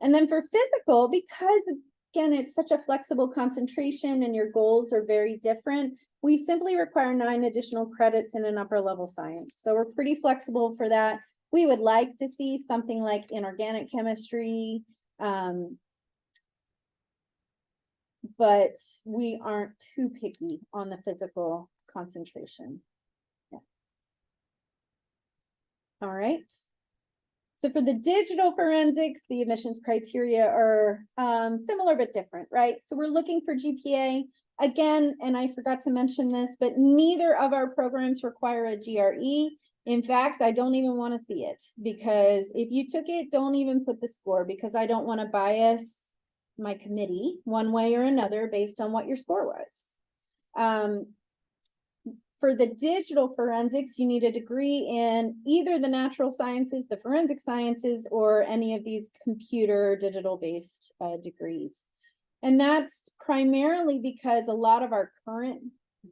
And then for physical, because again, it's such a flexible concentration and your goals are very different, we simply require 9 additional credits in an upper level science. So we're pretty flexible for that. We would like to see something like inorganic chemistry. But we aren't too picky on the physical concentration. Yeah. All right. So for the digital forensics, the admissions criteria are similar but different, right? So we're looking for GPA. Again, and I forgot to mention this, but neither of our programs require a GRE. In fact, I don't even want to see it, because if you took it, don't even put the score, because I don't want to bias my committee one way or another based on what your score was. For the digital forensics, you need a degree in either the natural sciences, the forensic sciences, or any of these computer digital based degrees. And that's primarily because a lot of our current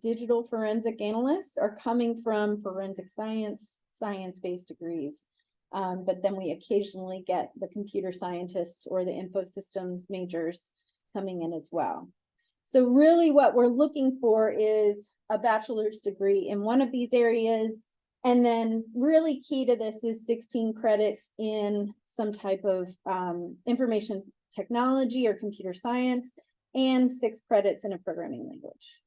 digital forensic analysts are coming from forensic science-based degrees. But then we occasionally get the computer scientists or the info systems majors coming in as well. So really what we're looking for is a bachelor's degree in one of these areas. And then really key to this is 16 credits in some type of information technology or computer science, and 6 credits in a programming language.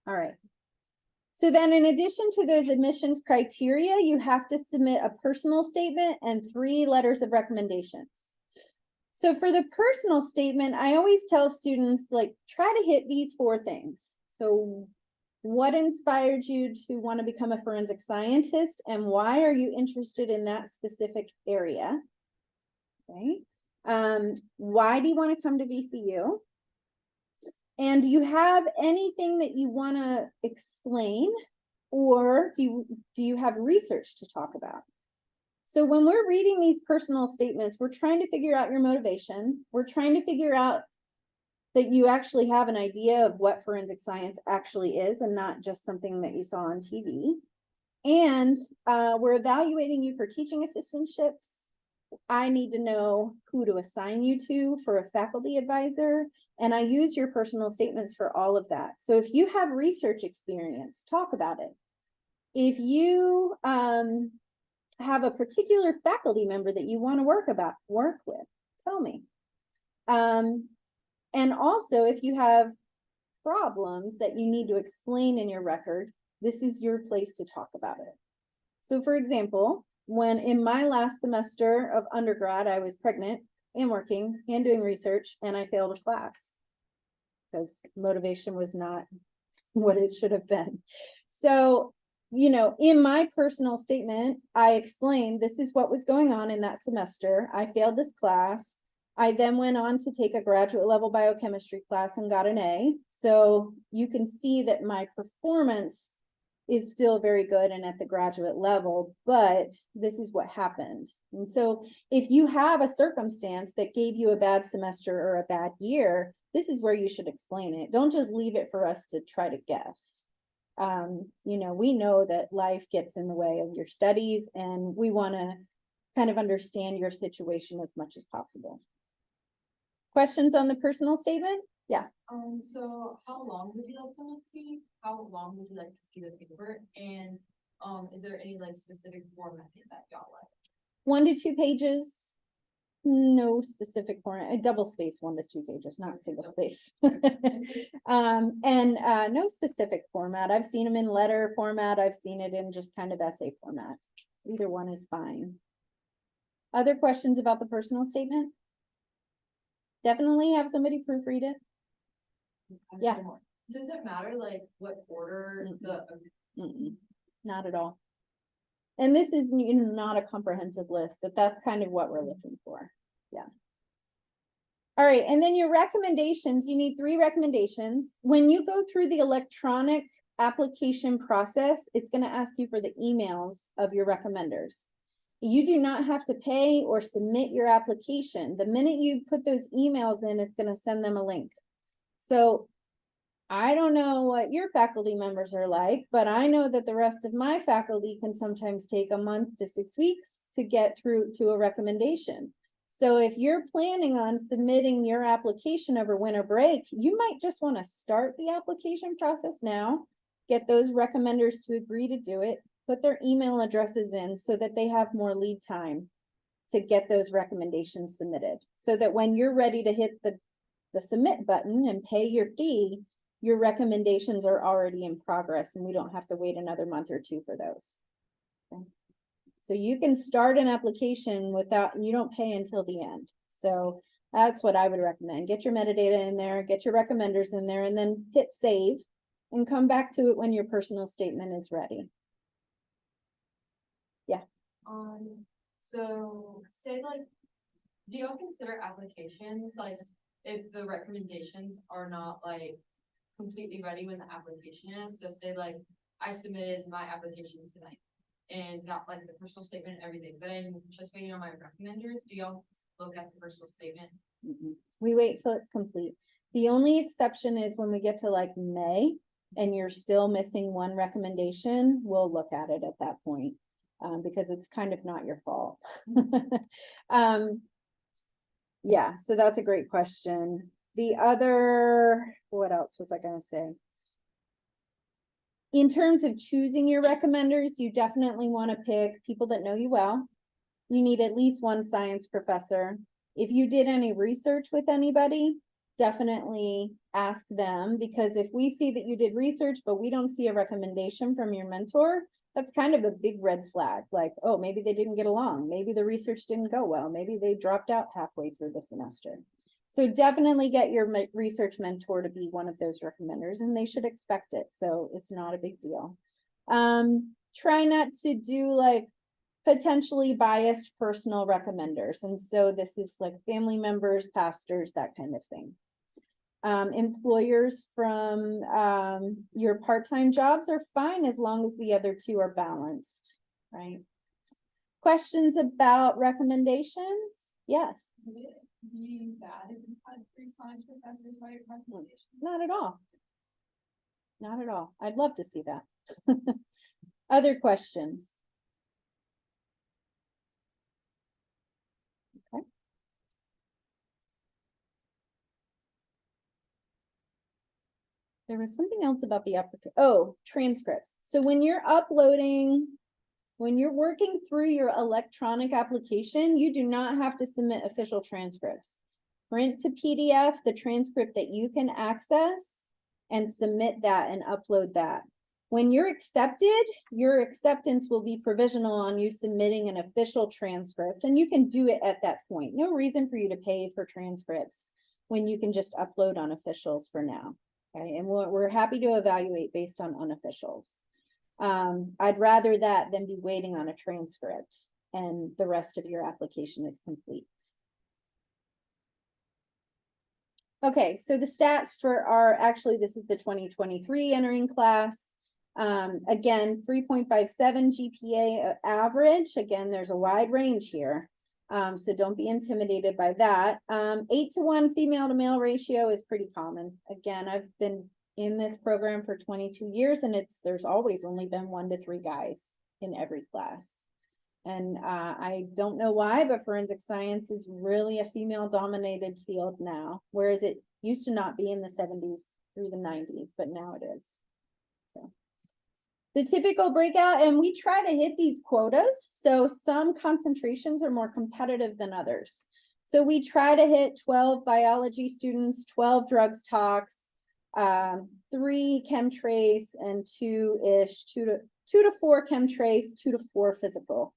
All right. So then in addition to those admissions criteria, you have to submit a personal statement and 3 letters of recommendations. So for the personal statement, I always tell students, like, try to hit these 4 things. So what inspired you to want to become a forensic scientist, and why are you interested in that specific area? Okay. Why do you want to come to VCU? And do you have anything that you want to explain, or do you have research to talk about? So when we're reading these personal statements, we're trying to figure out your motivation. We're trying to figure out that you actually have an idea of what forensic science actually is, and not just something that you saw on TV. And we're evaluating you for teaching assistantships. I need to know who to assign you to for a faculty advisor. And I use your personal statements for all of that. So if you have research experience, talk about it. If you have a particular faculty member that you want to work with, tell me. And also, if you have problems that you need to explain in your record, this is your place to talk about it. So for example, when in my last semester of undergrad, I was pregnant and working and doing research, and I failed a class because motivation was not what it should have been. So, you know, in my personal statement, I explained this is what was going on in that semester. I failed this class. I then went on to take a graduate level biochemistry class and got an A. So you can see that my performance is still very good and at the graduate level, but this is what happened. And so if you have a circumstance that gave you a bad semester or a bad year, this is where you should explain it. Don't just leave it for us to try to guess. You know, we know that life gets in the way of your studies, and we want to kind of understand your situation as much as possible. Questions on the personal statement? Yeah.
So how long would you like them to see? How long would you like to see the paper? And, is there any like specific format that y'all like?
1 to 2 pages. No specific format, a double space 1 to 2 pages, not single space. And no specific format. I've seen them in letter format. I've seen it in just kind of essay format. Either one is fine. Other questions about the personal statement? Definitely have somebody proofread it. Yeah.
Does it matter like what order
Not at all. And this is not a comprehensive list, but that's kind of what we're looking for. Yeah. All right, and then your recommendations, you need 3 recommendations. When you go through the electronic application process, it's going to ask you for the emails of your recommenders. You do not have to pay or submit your application. The minute you put those emails in, it's going to send them a link. So I don't know what your faculty members are like, but I know that the rest of my faculty can sometimes take a month to 6 weeks to get through to a recommendation. So if you're planning on submitting your application over winter break, you might just want to start the application process now get those recommenders to agree to do it, put their email addresses in so that they have more lead time to get those recommendations submitted. So that when you're ready to hit the submit button and pay your fee, your recommendations are already in progress and we don't have to wait another month or two for those. Okay. So you can start an application without, you don't pay until the end. So that's what I would recommend. Get your metadata in there, get your recommenders in there, and then hit save and come back to it when your personal statement is ready. Yeah.
So say like, do y'all consider applications, like if the recommendations are not like completely ready when the application is? So say like, I submitted my application tonight and got like the personal statement and everything, but I'm just waiting on my recommenders. Do y'all look at the personal statement?
We wait till it's complete. The only exception is when we get to like May and you're still missing one recommendation, we'll look at it at that point. Because it's kind of not your fault. Yeah, so that's a great question. The other, what else was I gonna say? In terms of choosing your recommenders, you definitely want to pick people that know you well. You need at least one science professor. If you did any research with anybody, definitely ask them, because if we see that you did research, but we don't see a recommendation from your mentor, that's kind of a big red flag. Like, oh, maybe they didn't get along. Maybe the research didn't go well. Maybe they dropped out halfway through the semester. So definitely get your research mentor to be one of those recommenders, and they should expect it. So it's not a big deal. Try not to do like potentially biased personal recommenders. And so this is like family members, pastors, that kind of thing. Employers from your part-time jobs are fine as long as the other two are balanced, right? Questions about recommendations? Yes.
Would it be bad if you had 3 science professors write recommendations?
Not at all. Not at all. I'd love to see that. Other questions? Okay. There was something else about the application. Oh, transcripts. So when you're uploading, when you're working through your electronic application, you do not have to submit official transcripts. Print to PDF the transcript that you can access and submit that and upload that. When you're accepted, your acceptance will be provisional on you submitting an official transcript, and you can do it at that point. No reason for you to pay for transcripts when you can just upload unofficials for now. Okay, and we're happy to evaluate based on unofficials. I'd rather that than be waiting on a transcript and the rest of your application is complete. Okay, so the stats for our, actually, this is the 2023 entering class. Again, 3.57 GPA average. Again, there's a wide range here. So don't be intimidated by that. 8-to-1 female to male ratio is pretty common. Again, I've been in this program for 22 years and there's always only been 1 to 3 guys in every class. And I don't know why, but forensic science is really a female dominated field now, whereas it used to not be in the 70s through the 90s, but now it is. So. The typical breakout, and we try to hit these quotas. So some concentrations are more competitive than others. So we try to hit 12 biology students, 12 drugs talks, 3 chemtrace, and 2 to 4 chemtrace, 2 to 4 physical.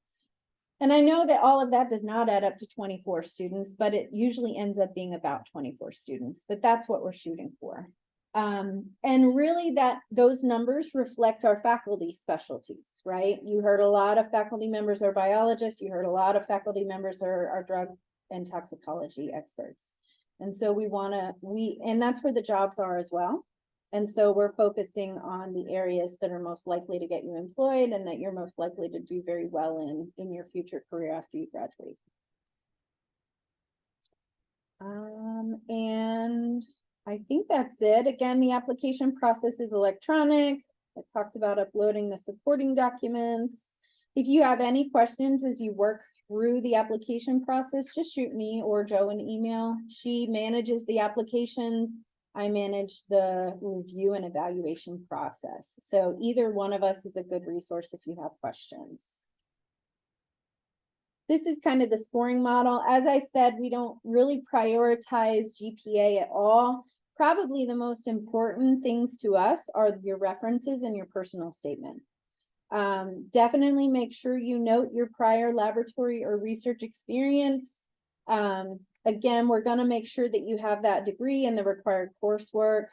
And I know that all of that does not add up to 24 students, but it usually ends up being about 24 students, but that's what we're shooting for. And really those numbers reflect our faculty specialties, right? You heard a lot of faculty members are biologists. You heard a lot of faculty members are drug and toxicology experts. And so and that's where the jobs are as well. And so we're focusing on the areas that are most likely to get you employed and that you're most likely to do very well in your future career after you graduate. And I think that's it. Again, the application process is electronic. I talked about uploading the supporting documents. If you have any questions as you work through the application process, just shoot me or Jo an email. She manages the applications. I manage the review and evaluation process. So either one of us is a good resource if you have questions. This is kind of the scoring model. As I said, we don't really prioritize GPA at all. Probably the most important things to us are your references and your personal statement. Definitely make sure you note your prior laboratory or research experience. Again, we're going to make sure that you have that degree and the required coursework.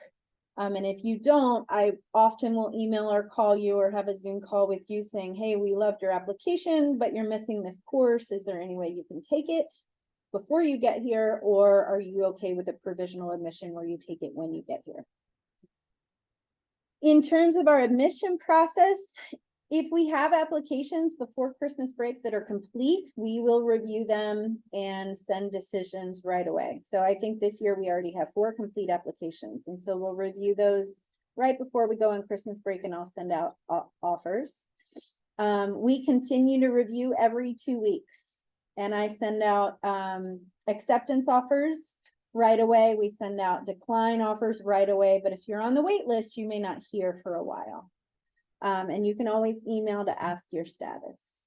And if you don't, I often will email or call you or have a Zoom call with you saying, hey, we loved your application, but you're missing this course. Is there any way you can take it before you get here? Or are you okay with a provisional admission where you take it when you get here? In terms of our admission process, if we have applications before Christmas break that are complete, we will review them and send decisions right away. So I think this year we already have 4 complete applications. And so we'll review those right before we go on Christmas break, and I'll send out offers. We continue to review every 2 weeks, and I send out acceptance offers right away. We send out decline offers right away. But if you're on the wait list, you may not hear for a while. And you can always email to ask your status.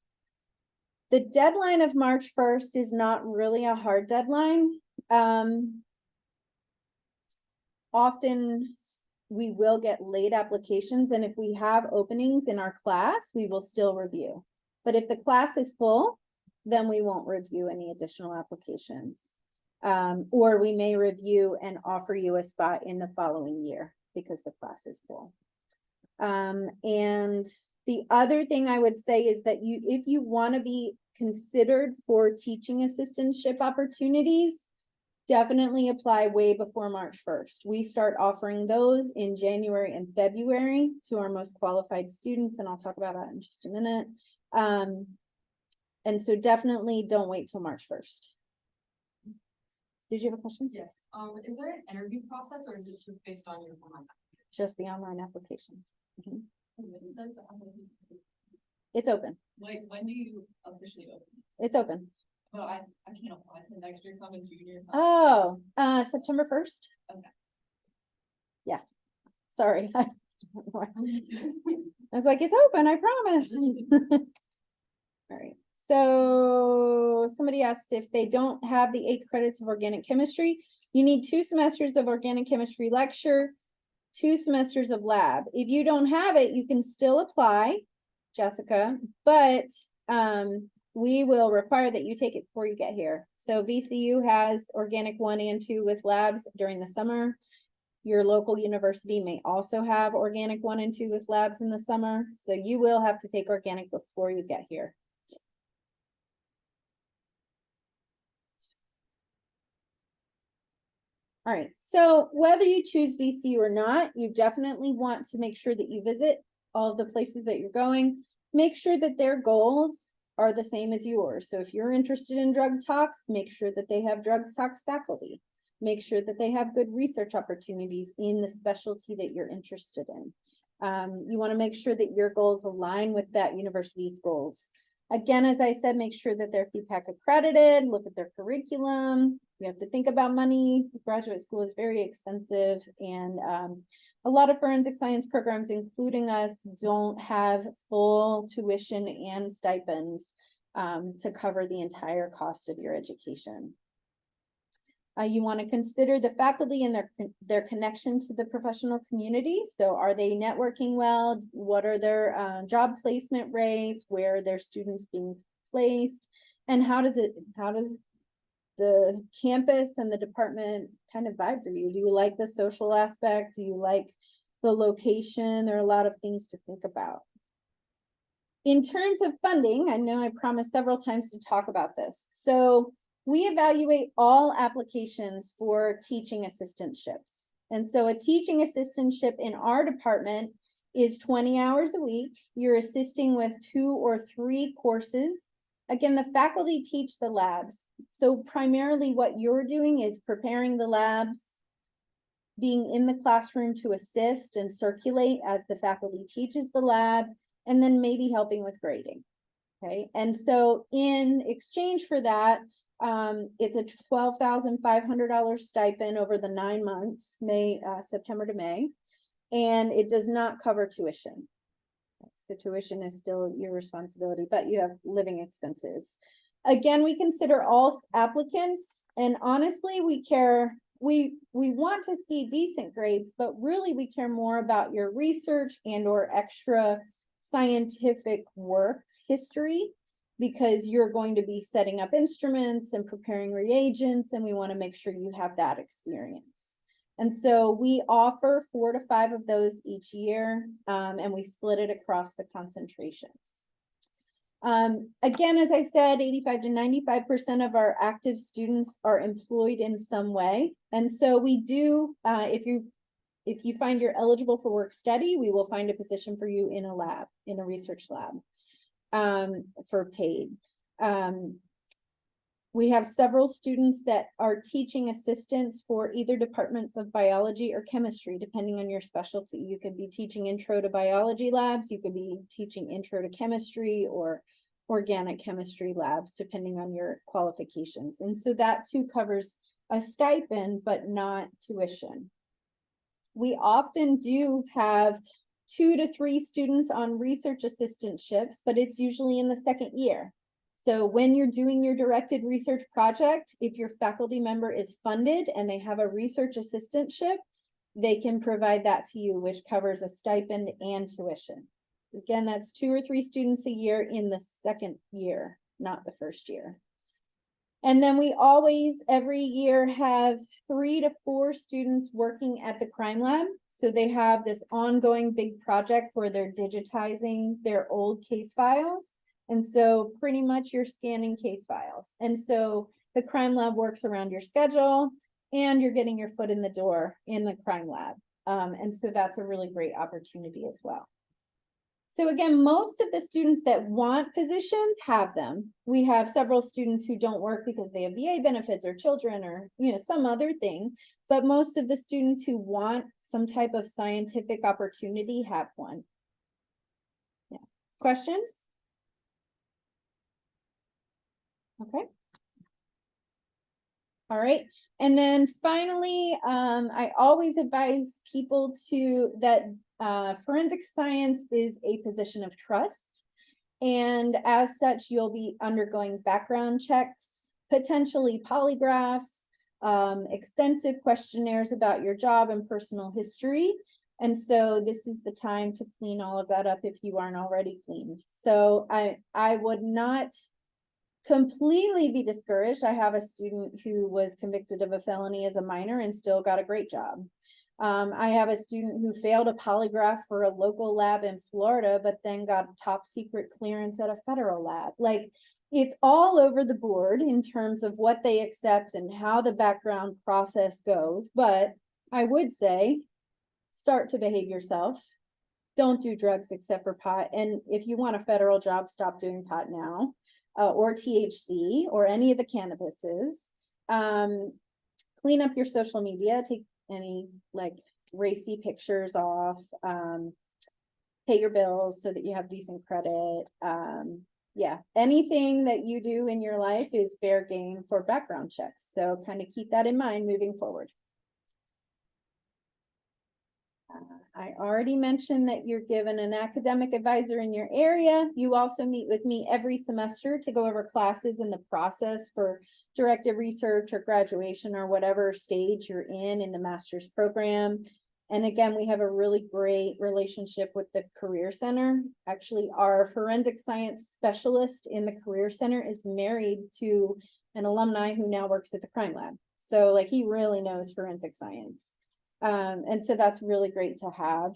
The deadline of March 1st is not really a hard deadline. Often we will get late applications, and if we have openings in our class, we will still review. But if the class is full, then we won't review any additional applications. Or we may review and offer you a spot in the following year because the class is full. And the other thing I would say is that if you want to be considered for teaching assistantship opportunities, definitely apply way before March 1st. We start offering those in January and February to our most qualified students, and I'll talk about that in just a minute. And so definitely don't wait till March 1st. Did you have a question?
Yes. Is there an interview process, or is it just based on your online?
Just the online application. Mhm.
When does the application-
It's open.
Like, when do you officially open?
It's open.
Oh, I can't apply to next year, so I'm a junior.
Oh, September 1st.
Okay.
Yeah. Sorry. I was like, it's open, I promise. All right. So somebody asked if they don't have the 8 credits of organic chemistry, you need 2 semesters of organic chemistry lecture, 2 semesters of lab. If you don't have it, you can still apply, Jessica, but we will require that you take it before you get here. So VCU has organic 1 and 2 with labs during the summer. Your local university may also have organic 1 and 2 with labs in the summer. So you will have to take organic before you get here. All right, so whether you choose VCU or not, you definitely want to make sure that you visit all of the places that you're going. Make sure that their goals are the same as yours. So if you're interested in drug tox, make sure that they have drug tox faculty. Make sure that they have good research opportunities in the specialty that you're interested in. You want to make sure that your goals align with that university's goals. Again, as I said, make sure that they're FEPAC accredited, look at their curriculum. We have to think about money. Graduate school is very expensive, and a lot of forensic science programs, including us, don't have full tuition and stipends to cover the entire cost of your education. You want to consider the faculty and their connection to the professional community. So are they networking well? What are their job placement rates? Where are their students being placed? And how does the campus and the department kind of vibe for you? Do you like the social aspect? Do you like the location? There are a lot of things to think about. In terms of funding, I know I promised several times to talk about this. So we evaluate all applications for teaching assistantships. And so a teaching assistantship in our department is 20 hours a week. You're assisting with 2 or 3 courses. Again, the faculty teach the labs. So primarily what you're doing is preparing the labs, being in the classroom to assist and circulate as the faculty teaches the lab, and then maybe helping with grading. Okay, and so in exchange for that, It's a $12,500 stipend over the 9 months, September to May. And it does not cover tuition. So tuition is still your responsibility, but you have living expenses. Again, we consider all applicants, and honestly, we want to see decent grades, but really we care more about your research and or extra scientific work history, because you're going to be setting up instruments and preparing reagents, and we want to make sure you have that experience. And so we offer 4 to 5 of those each year, and we split it across the concentrations. Again, as I said, 85 to 95% of our active students are employed in some way. And so we do, if you find you're eligible for work study, we will find a position for you in a lab, in a research lab, for paid. We have several students that are teaching assistants for either departments of biology or chemistry, depending on your specialty. You could be teaching intro to biology labs, you could be teaching intro to chemistry or organic chemistry labs, depending on your qualifications. And so that too covers a stipend, but not tuition. We often do have 2 to 3 students on research assistantships, but it's usually in the second year. So when you're doing your directed research project, if your faculty member is funded and they have a research assistantship, they can provide that to you, which covers a stipend and tuition. Again, that's 2 or 3 students a year in the second year, not the first year. And then we always, every year, have 3 to 4 students working at the crime lab. So they have this ongoing big project where they're digitizing their old case files. And so pretty much you're scanning case files. And so the crime lab works around your schedule and you're getting your foot in the door in the crime lab. And so that's a really great opportunity as well. So again, most of the students that want positions have them. We have several students who don't work because they have VA benefits or children or, some other thing. But most of the students who want some type of scientific opportunity have one. Yeah. Questions? Okay. All right. And then finally, I always advise people that forensic science is a position of trust. And as such, you'll be undergoing background checks, potentially polygraphs, extensive questionnaires about your job and personal history. And so this is the time to clean all of that up if you aren't already cleaned. So I would not completely be discouraged. I have a student who was convicted of a felony as a minor and still got a great job. I have a student who failed a polygraph for a local lab in Florida, but then got top secret clearance at a federal lab. Like, it's all over the board in terms of what they accept and how the background process goes. But I would say, start to behave yourself. Don't do drugs except for pot. And if you want a federal job, stop doing pot now. Or THC or any of the cannabises. Clean up your social media, take any racy pictures off, pay your bills so that you have decent credit. Yeah, anything that you do in your life is fair game for background checks. So kind of keep that in mind moving forward. I already mentioned that you're given an academic advisor in your area. You also meet with me every semester to go over classes in the process for directed research or graduation or whatever stage you're in the master's program. And again, we have a really great relationship with the Career Center. Actually, our forensic science specialist in the Career Center is married to an alumni who now works at the crime lab. So he really knows forensic science. And so that's really great to have.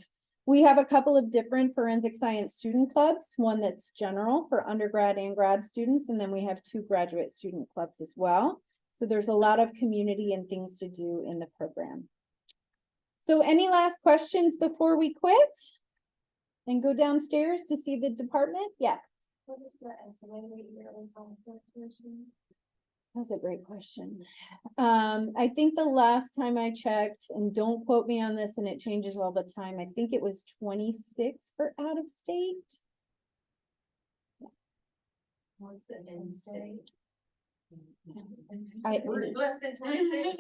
We have a couple of different forensic science student clubs, one that's general for undergrad and grad students, and then we have 2 graduate student clubs as well. So there's a lot of community and things to do in the program. So any last questions before we quit and go downstairs to see the department? Yeah.
What is the estimated yearly cost of tuition?
That's a great question. I think the last time I checked, and don't quote me on this, and it changes all the time, I think it was 26 for out of state.
What's the in-state? Less than 26.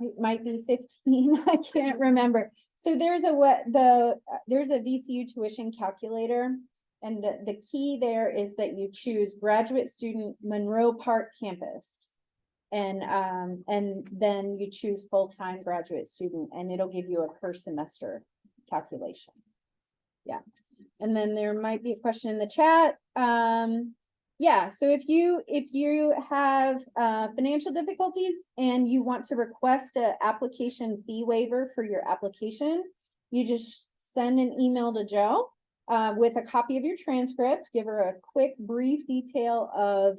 It might be 15, I can't remember. So there's a there's a VCU tuition calculator. And the key there is that you choose graduate student Monroe Park campus. And then you choose full-time graduate student and it'll give you a per semester calculation. Yeah. And then there might be a question in the chat. Yeah, so if you have financial difficulties and you want to request an application fee waiver for your application, you just send an email to Jo with a copy of your transcript, give her a quick brief detail of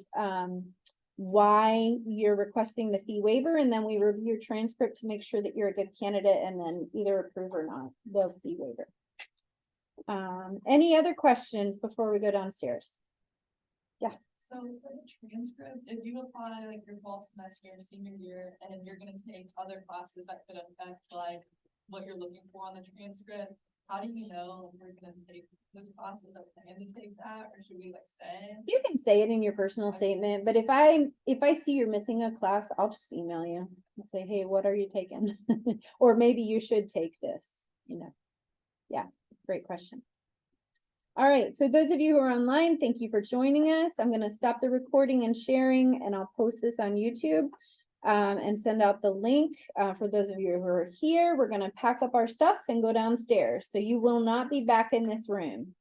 why you're requesting the fee waiver, and then we review your transcript to make sure that you're a good candidate and then either approve or not the fee waiver. Any other questions before we go downstairs? Yeah.
So for the transcript, if you apply like your fall semester, senior year, and you're gonna take other classes that could affect like what you're looking for on the transcript, how do you know if we're gonna take those classes or plan to take that, or should we like say?
You can say it in your personal statement, but if I see you're missing a class, I'll just email you and say, hey, what are you taking? Or maybe you should take this, you know. Yeah, great question. All right, so those of you who are online, thank you for joining us. I'm gonna stop the recording and sharing, and I'll post this on YouTube and send out the link. For those of you who are here, we're gonna pack up our stuff and go downstairs. So you will not be back in this room.